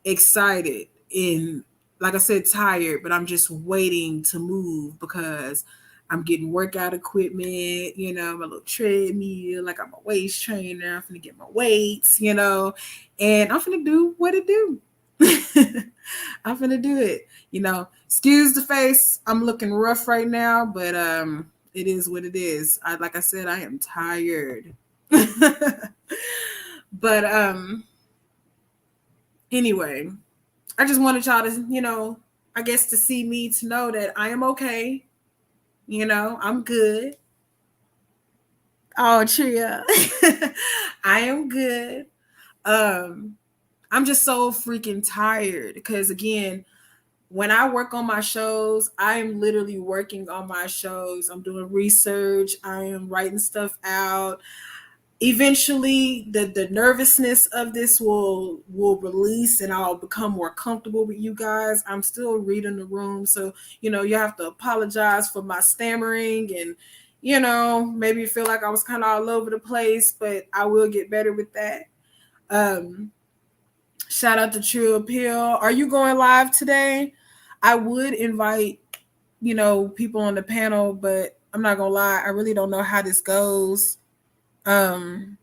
excited and, like I said, tired, but I'm just waiting to move because I'm getting workout equipment, you know, my little treadmill, like I'm a waist trainer. I'm gonna get my weights, you know, and I'm gonna do what it do. I'm gonna do it, you know. Excuse the face. I'm looking rough right now, but it is what it is. Like I said, I am tired. But anyway, I just wanted y'all to, you know, I guess to see me to know that I am okay. You know, I'm good. Oh, Tria. I am good. Um, I'm just so freaking tired because again, when I work on my shows, I am literally working on my shows. I'm doing research. I am writing stuff out. eventually the nervousness of this will release and I'll become more comfortable with you guys. I'm still reading the room, so you have to apologize for my stammering and maybe feel like I was kind of all over the place, but I will get better with that. um Shout out to True Appeal. Are you going live today? I would invite people on the panel, but I'm not gonna lie, I really don't know how this goes. um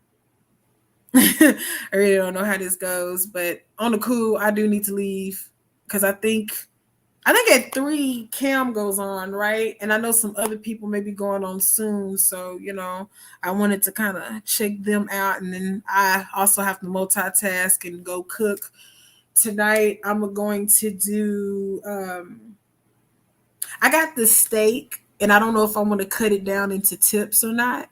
I really don't know how this goes, but on the cool, I do need to leave because I think at 3 Cam goes on, right? And I know some other people may be going on soon, so I wanted to kind of check them out, and then I also have to multitask and go cook tonight. I'm going to do. I got the steak, and I don't know if I want to cut it down into tips or not.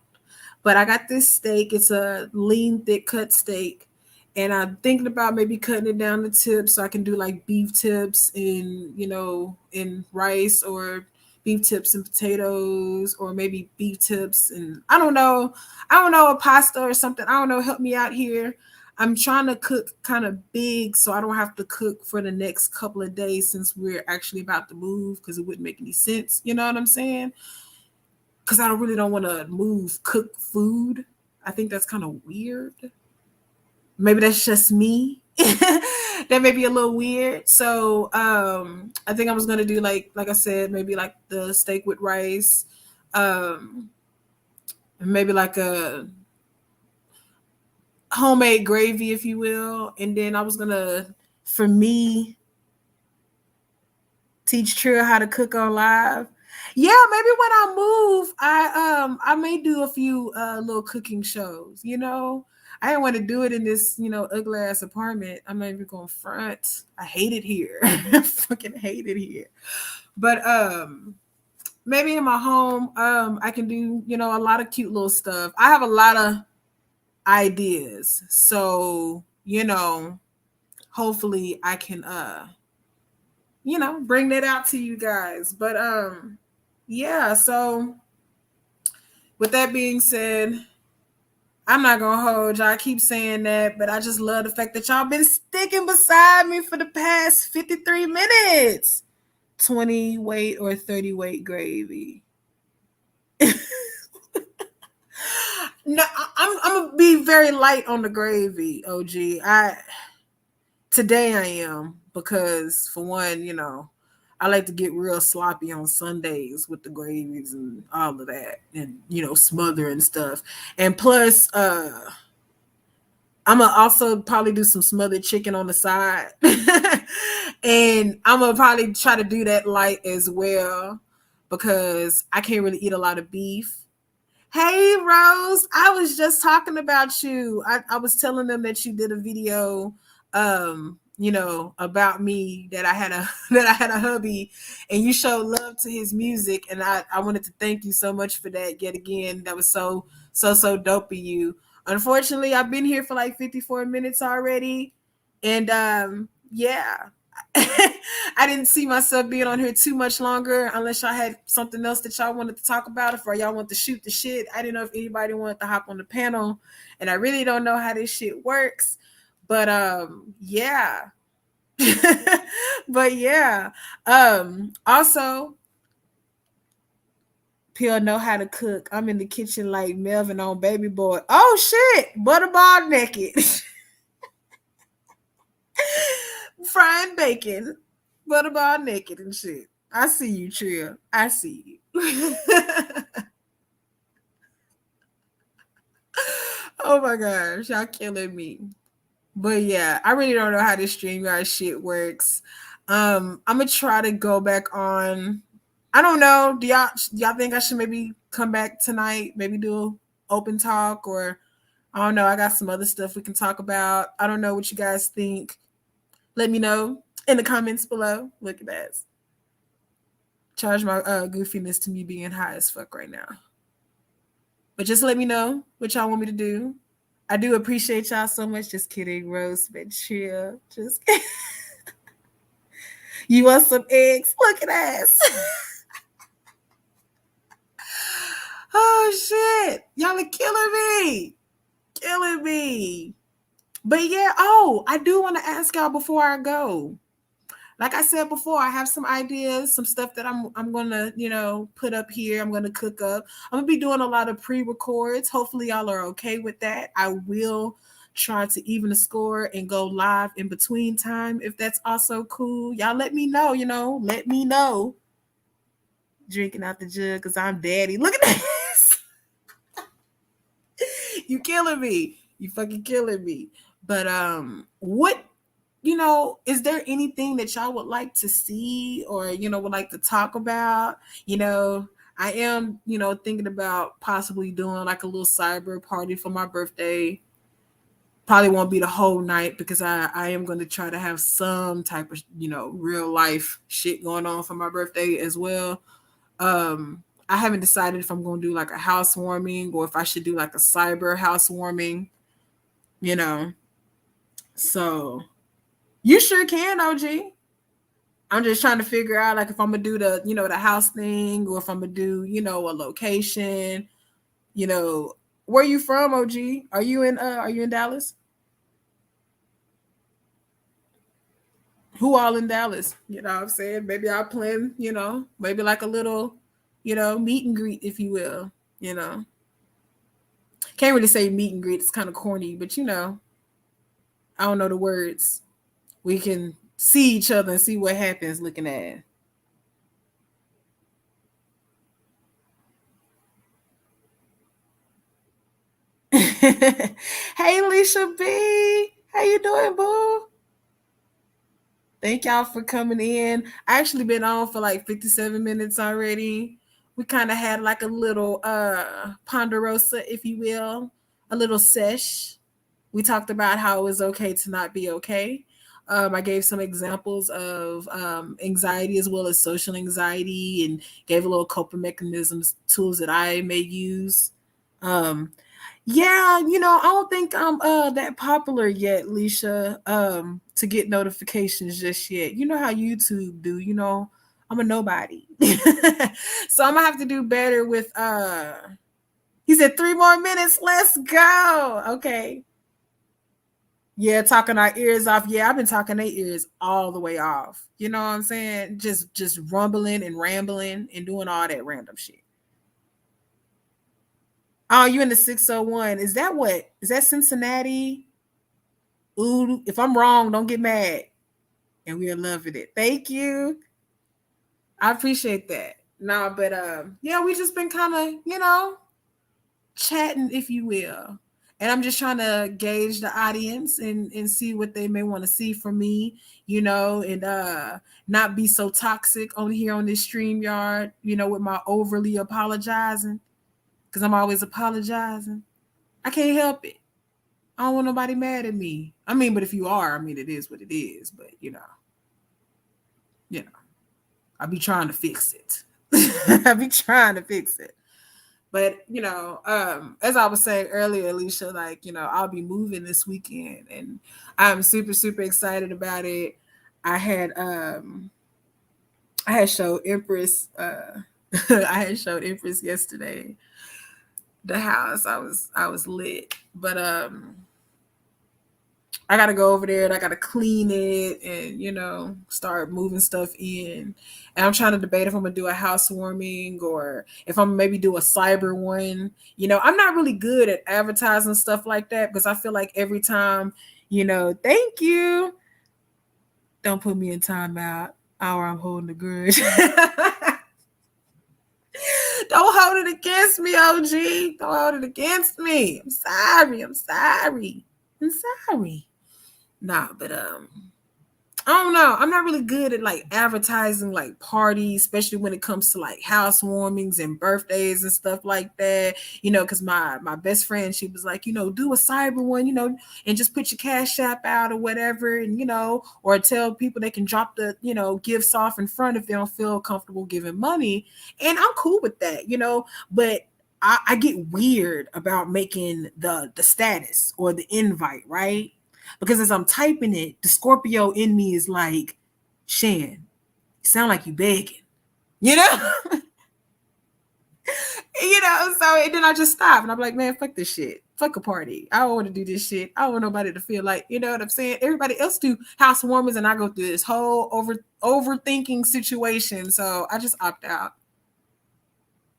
But I got this steak. It's a lean, thick cut steak. And I'm thinking about maybe cutting it down to tips so I can do like beef tips in rice, or beef tips and potatoes, or maybe beef tips and I don't know. A pasta or something. I don't know. Help me out here. I'm trying to cook kind of big so I don't have to cook for the next couple of days since we're actually about to move, because it wouldn't make any sense. You know what I'm saying? Because I really don't want to move cook food. I think that's kind of weird. Maybe that's just me. That may be a little weird. So I think I was gonna do like I said, maybe like the steak with rice, um, maybe like a homemade gravy, if you will, and then I was gonna, for me, teach Trill how to cook on live. Yeah, maybe when I move, I may do a few little cooking shows. I didn't want to do it in this ugly ass apartment. I'm not even going front. I hate it here. I fucking hate it here. But maybe in my home, I can do a lot of cute little stuff. I have a lot of ideas, so hopefully I can bring that out to you guys. But yeah, so with that being said, I'm not gonna hold y'all. I keep saying that, but I just love the fact that y'all been sticking beside me for the past 53 minutes. 20 weight or 30 weight gravy. No, I'm gonna be very light on the gravy, OG. Today I am, because for one, I like to get real sloppy on Sundays with the gravies and all of that, and smother and stuff. And plus, I'm gonna also probably do some smothered chicken on the side, and I'm gonna probably try to do that light as well, because I can't really eat a lot of beef. Hey Rose, I was just talking about you. I was telling them that you did a video, about me, that I had a that I had a hubby, and you showed love to his music, and I wanted to thank you so much for that yet again. That was so dope of you. Unfortunately, I've been here for like 54 minutes already, and yeah. I didn't see myself being on here too much longer, unless y'all had something else that y'all wanted to talk about, or y'all want to shoot the shit. I didn't know if anybody wanted to hop on the panel, and I really don't know how this shit works. But yeah. But yeah. Also, Peel know how to cook. I'm in the kitchen like Melvin on Baby Boy. Oh shit, butterball naked. Frying bacon, butterball naked and shit. I see you, Trill. I see you. Oh my gosh, y'all killing me. But yeah, I really don't know how this StreamYard shit works. I'm gonna try to go back on. I don't know. Do y'all think I should maybe come back tonight? Maybe do open talk, or I don't know. I got some other stuff we can talk about. I don't know what you guys think. Let me know in the comments below. Look at that. Charge my goofiness to me being high as fuck right now. But just let me know what y'all want me to do. I do appreciate y'all so much. Just kidding, Rose, but chill. Just you want some eggs? Look at us. Oh shit. Y'all are killing me. killing me. But yeah, oh, I do want to ask y'all before I go. Like I said before, I have some ideas, some stuff that I'm gonna, put up here. I'm gonna cook up. I'm gonna be doing a lot of pre-records. Hopefully y'all are okay with that. I will try to even the score and go live in between time if that's also cool. Y'all let me know, let me know. Drinking out the jug because I'm daddy. Look at this. You killing me. You fucking killing me. But what is there anything that y'all would like to see or would like to talk about? I am, thinking about possibly doing like a little cyber party for my birthday. Probably won't be the whole night because I am going to try to have some type of, real life shit going on for my birthday as well. I haven't decided if I'm going to do like a housewarming or if I should do like a cyber housewarming, you know. So you sure can, OG. I'm just trying to figure out like if I'm gonna do the, the house thing or if I'm gonna do, a location, where you from, OG? Are you in Dallas? Who all in Dallas? You know what I'm saying? Maybe I'll plan, maybe like a little, meet and greet, if you will, you know. Can't really say meet and greet, it's kind of corny, but I don't know the words. We can see each other and see what happens looking at. Hey, Alicia B. How you doing, boo? Thank y'all for coming in. I actually been on for like 57 minutes already. We kind of had like a little ponderosa, if you will, a little sesh. We talked about how it was okay to not be okay. I gave some examples of anxiety as well as social anxiety and gave a little coping mechanisms, tools that I may use. Um, yeah, I don't think I'm that popular yet, Leisha, to get notifications just yet. You know how YouTube do, I'm a nobody. So I'm gonna have to do better with he said 3 more minutes, let's go. Okay. Yeah, talking our ears off. Yeah, I've been talking their ears all the way off. You know what I'm saying? Just rumbling and rambling and doing all that random shit. Oh, you in the 601. Is that what? Is that Cincinnati? Ooh, if I'm wrong, don't get mad. And we are loving it. Thank you. I appreciate that. No, but yeah, we just been kind of, chatting, if you will. And I'm just trying to gauge the audience and see what they may want to see from me, and not be so toxic on here on this stream yard, with my overly apologizing. Because I'm always apologizing. I can't help it. I don't want nobody mad at me. I mean, but if you are, I mean, it is what it is. But you know, I be trying to fix it. I be trying to fix it. But as I was saying earlier, Alicia, like I'll be moving this weekend, and I'm super super excited about it. I had I had showed Empress. I had showed Empress yesterday the house. I was lit, but I gotta go over there and I gotta clean it and start moving stuff in. And I'm trying to debate if I'm gonna do a housewarming or if I'm maybe do a cyber one. I'm not really good at advertising stuff like that because I feel like every time, thank you. Don't put me in timeout or I'm holding a grudge. Don't hold it against me, OG. Don't hold it against me. I'm sorry. I'm sorry. I'm sorry. Nah, but I don't know. I'm not really good at like advertising like parties, especially when it comes to like housewarmings and birthdays and stuff like that. Because my best friend, she was like, do a cyber one, and just put your cash app out or whatever, and or tell people they can drop the gifts off in front if they don't feel comfortable giving money. And I'm cool with that, but I get weird about making the status or the invite, right? Because as I'm typing it, the Scorpio in me is like, Shan, you sound like you begging, you know? So and then I just stop and I'm like, man, fuck this shit. Fuck a party. I don't want to do this shit. I don't want nobody to feel like, you know what I'm saying? Everybody else do housewarmings and I go through this whole overthinking situation. So I just opt out.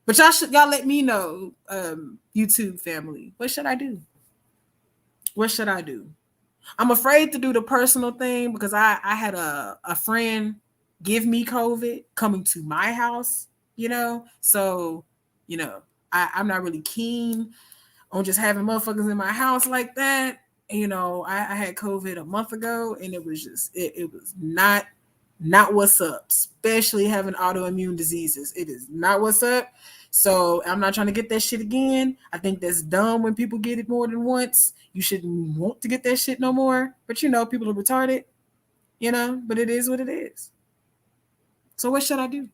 But y'all let me know, YouTube family. What should I do? What should I do? I'm afraid to do the personal thing because I had a friend give me COVID coming to my house, you know? So, you know, I'm not really keen on just having motherfuckers in my house like that. You know, I had COVID a month ago and it was just, it was not what's up, especially having autoimmune diseases. It is not what's up. So I'm not trying to get that shit again. I think that's dumb when people get it more than once. You shouldn't want to get that shit no more. But you know, people are retarded, you know, but it is what it is. So what should I do?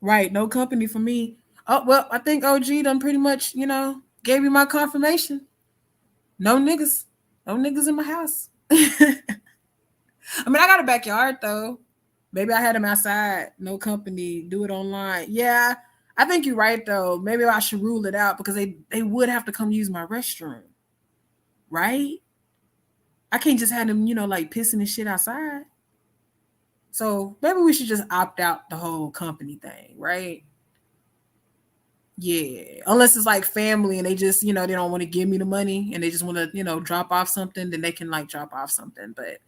Right, no company for me. Oh, well, I think OG done pretty much, you know, gave me my confirmation. No niggas. No niggas in my house. I mean, I got a backyard though. Maybe I had them outside. No company. Do it online. Yeah, I think you're right though. Maybe I should rule it out because they would have to come use my restroom, right? I can't just have them, you know, like pissing and shit outside. So maybe we should just opt out the whole company thing, right? Yeah, unless it's like family and they just, you know, they don't want to give me the money and they just want to, you know, drop off something, then they can like drop off something. But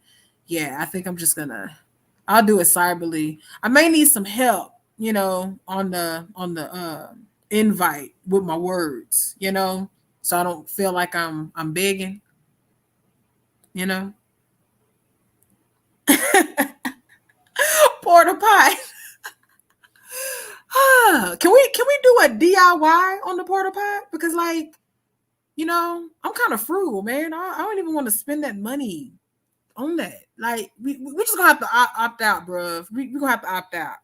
yeah, I think I'm just gonna, I'll do it cyberly. I may need some help, you know, on the invite with my words, you know, so I don't feel like I'm begging, you know. Porta pot. Can we do a DIY on the porta pot? Because like, you know, I'm kind of frugal, man. I don't even want to spend that money on that. Like, we just gonna have to opt out, bruh. We gonna have to opt out.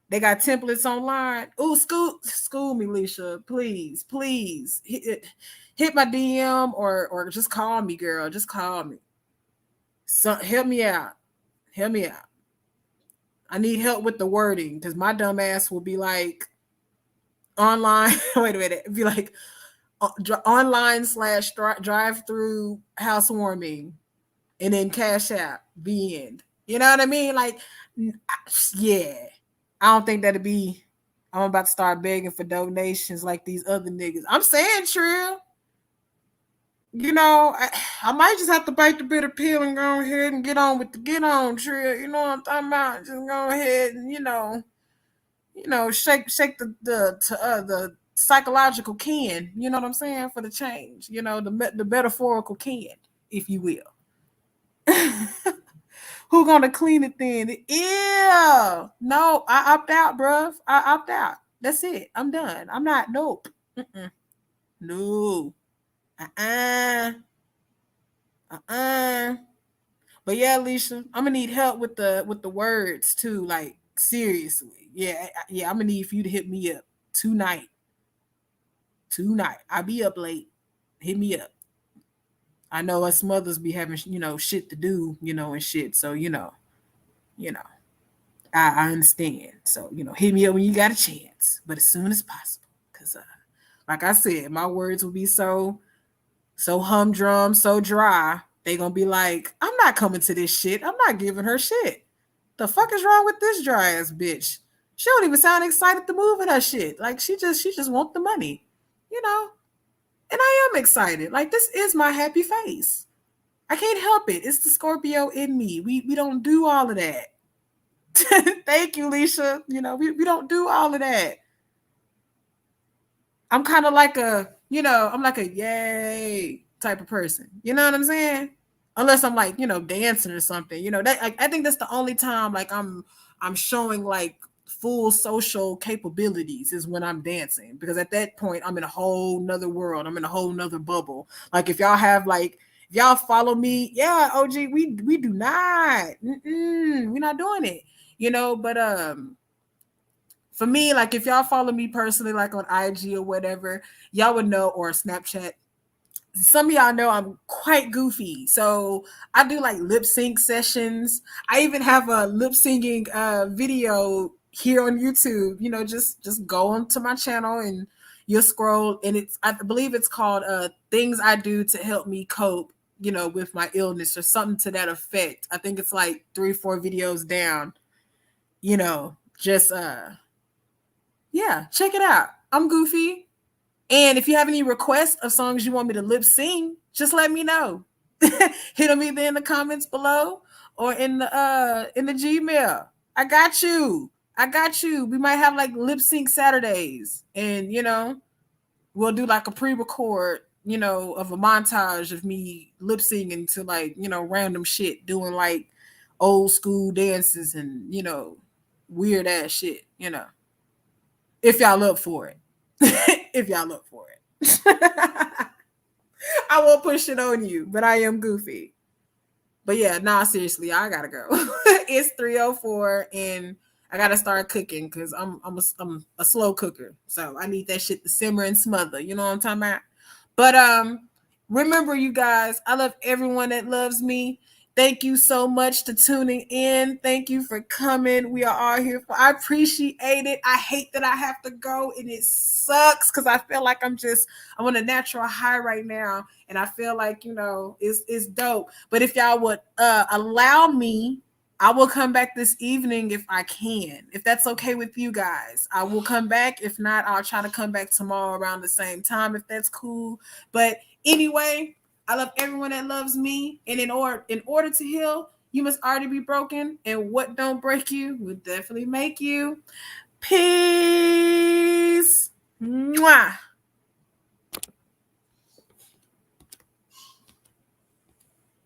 They got templates online. Oh, school me, Leisha. Please. Hit my DM or just call me, girl. Just call me. So help me out. Help me out. I need help with the wording because my dumb ass will be like online. Wait a minute. Be like online / drive through housewarming and then cash out the end. You know what I mean? Like, yeah. I don't think that'd be. I'm about to start begging for donations like these other niggas. I'm saying, Trill. You know, I might just have to bite the bitter pill and go ahead and get on, Trill. You know what I'm talking about? Just go ahead and shake the psychological can. You know what I'm saying, for the change. You know, the metaphorical can, if you will. Who gonna clean it then? Ew. No, I opt out, bruv. I opt out. That's it. I'm done. I'm not. Nope. Mm-mm. No. Uh-uh. Uh-uh. But yeah, Alicia, I'm gonna need help with the words too. Like seriously. Yeah. I'm gonna need for you to hit me up tonight. Tonight. I'll be up late. Hit me up. I know us mothers be having, shit to do, and shit. So, you know. I understand. So, hit me up when you got a chance, but as soon as possible. Because, like I said, my words will be so humdrum, so dry. They gonna be like, I'm not coming to this shit. I'm not giving her shit. The fuck is wrong with this dry ass bitch? She don't even sound excited to move in her shit. Like she just want the money, you know. And I am excited. Like this is my happy face. I can't help it. It's the Scorpio in me. We don't do all of that. Thank you, Leisha. We don't do all of that. I'm kind of like I'm like a yay type of person. You know what I'm saying? Unless I'm like, dancing or something. That I think that's the only time like I'm showing like full social capabilities is when I'm dancing. Because at that point I'm in a whole nother world. I'm in a whole nother bubble. Like if y'all follow me, yeah, OG, we do not. We're not doing it. But for me, like if y'all follow me personally, like on IG or whatever, y'all would know, or Snapchat. Some of y'all know I'm quite goofy. So I do like lip sync sessions. I even have a lip syncing video here on YouTube. Just go onto my channel and you'll scroll, and I believe it's called Things I Do to Help Me Cope, with my illness, or something to that effect. I think it's like 3-4 videos down, just yeah, check it out. I'm Goofy. And if you have any requests of songs you want me to lip sing, just let me know. Hit them either in the comments below or in the Gmail. I got you. I got you. We might have like lip sync Saturdays, and we'll do like a pre-record, of a montage of me lip singing to like, random shit, doing like old school dances and, weird ass shit, if y'all up for it. If y'all up for it. I won't push it on you, but I am Goofy. But yeah, nah, seriously, I gotta go. It's 3:04 and I gotta start cooking because I'm a slow cooker. So I need that shit to simmer and smother. You know what I'm talking about? But remember, you guys, I love everyone that loves me. Thank you so much for tuning in. Thank you for coming. We are all here for. I appreciate it. I hate that I have to go, and it sucks because I feel like I'm on a natural high right now, and I feel like it's dope. But if y'all would allow me, I will come back this evening if I can. If that's okay with you guys, I will come back. If not, I'll try to come back tomorrow around the same time if that's cool. But anyway, I love everyone that loves me. And in order to heal, you must already be broken. And what don't break you will definitely make you. Peace. Mwah.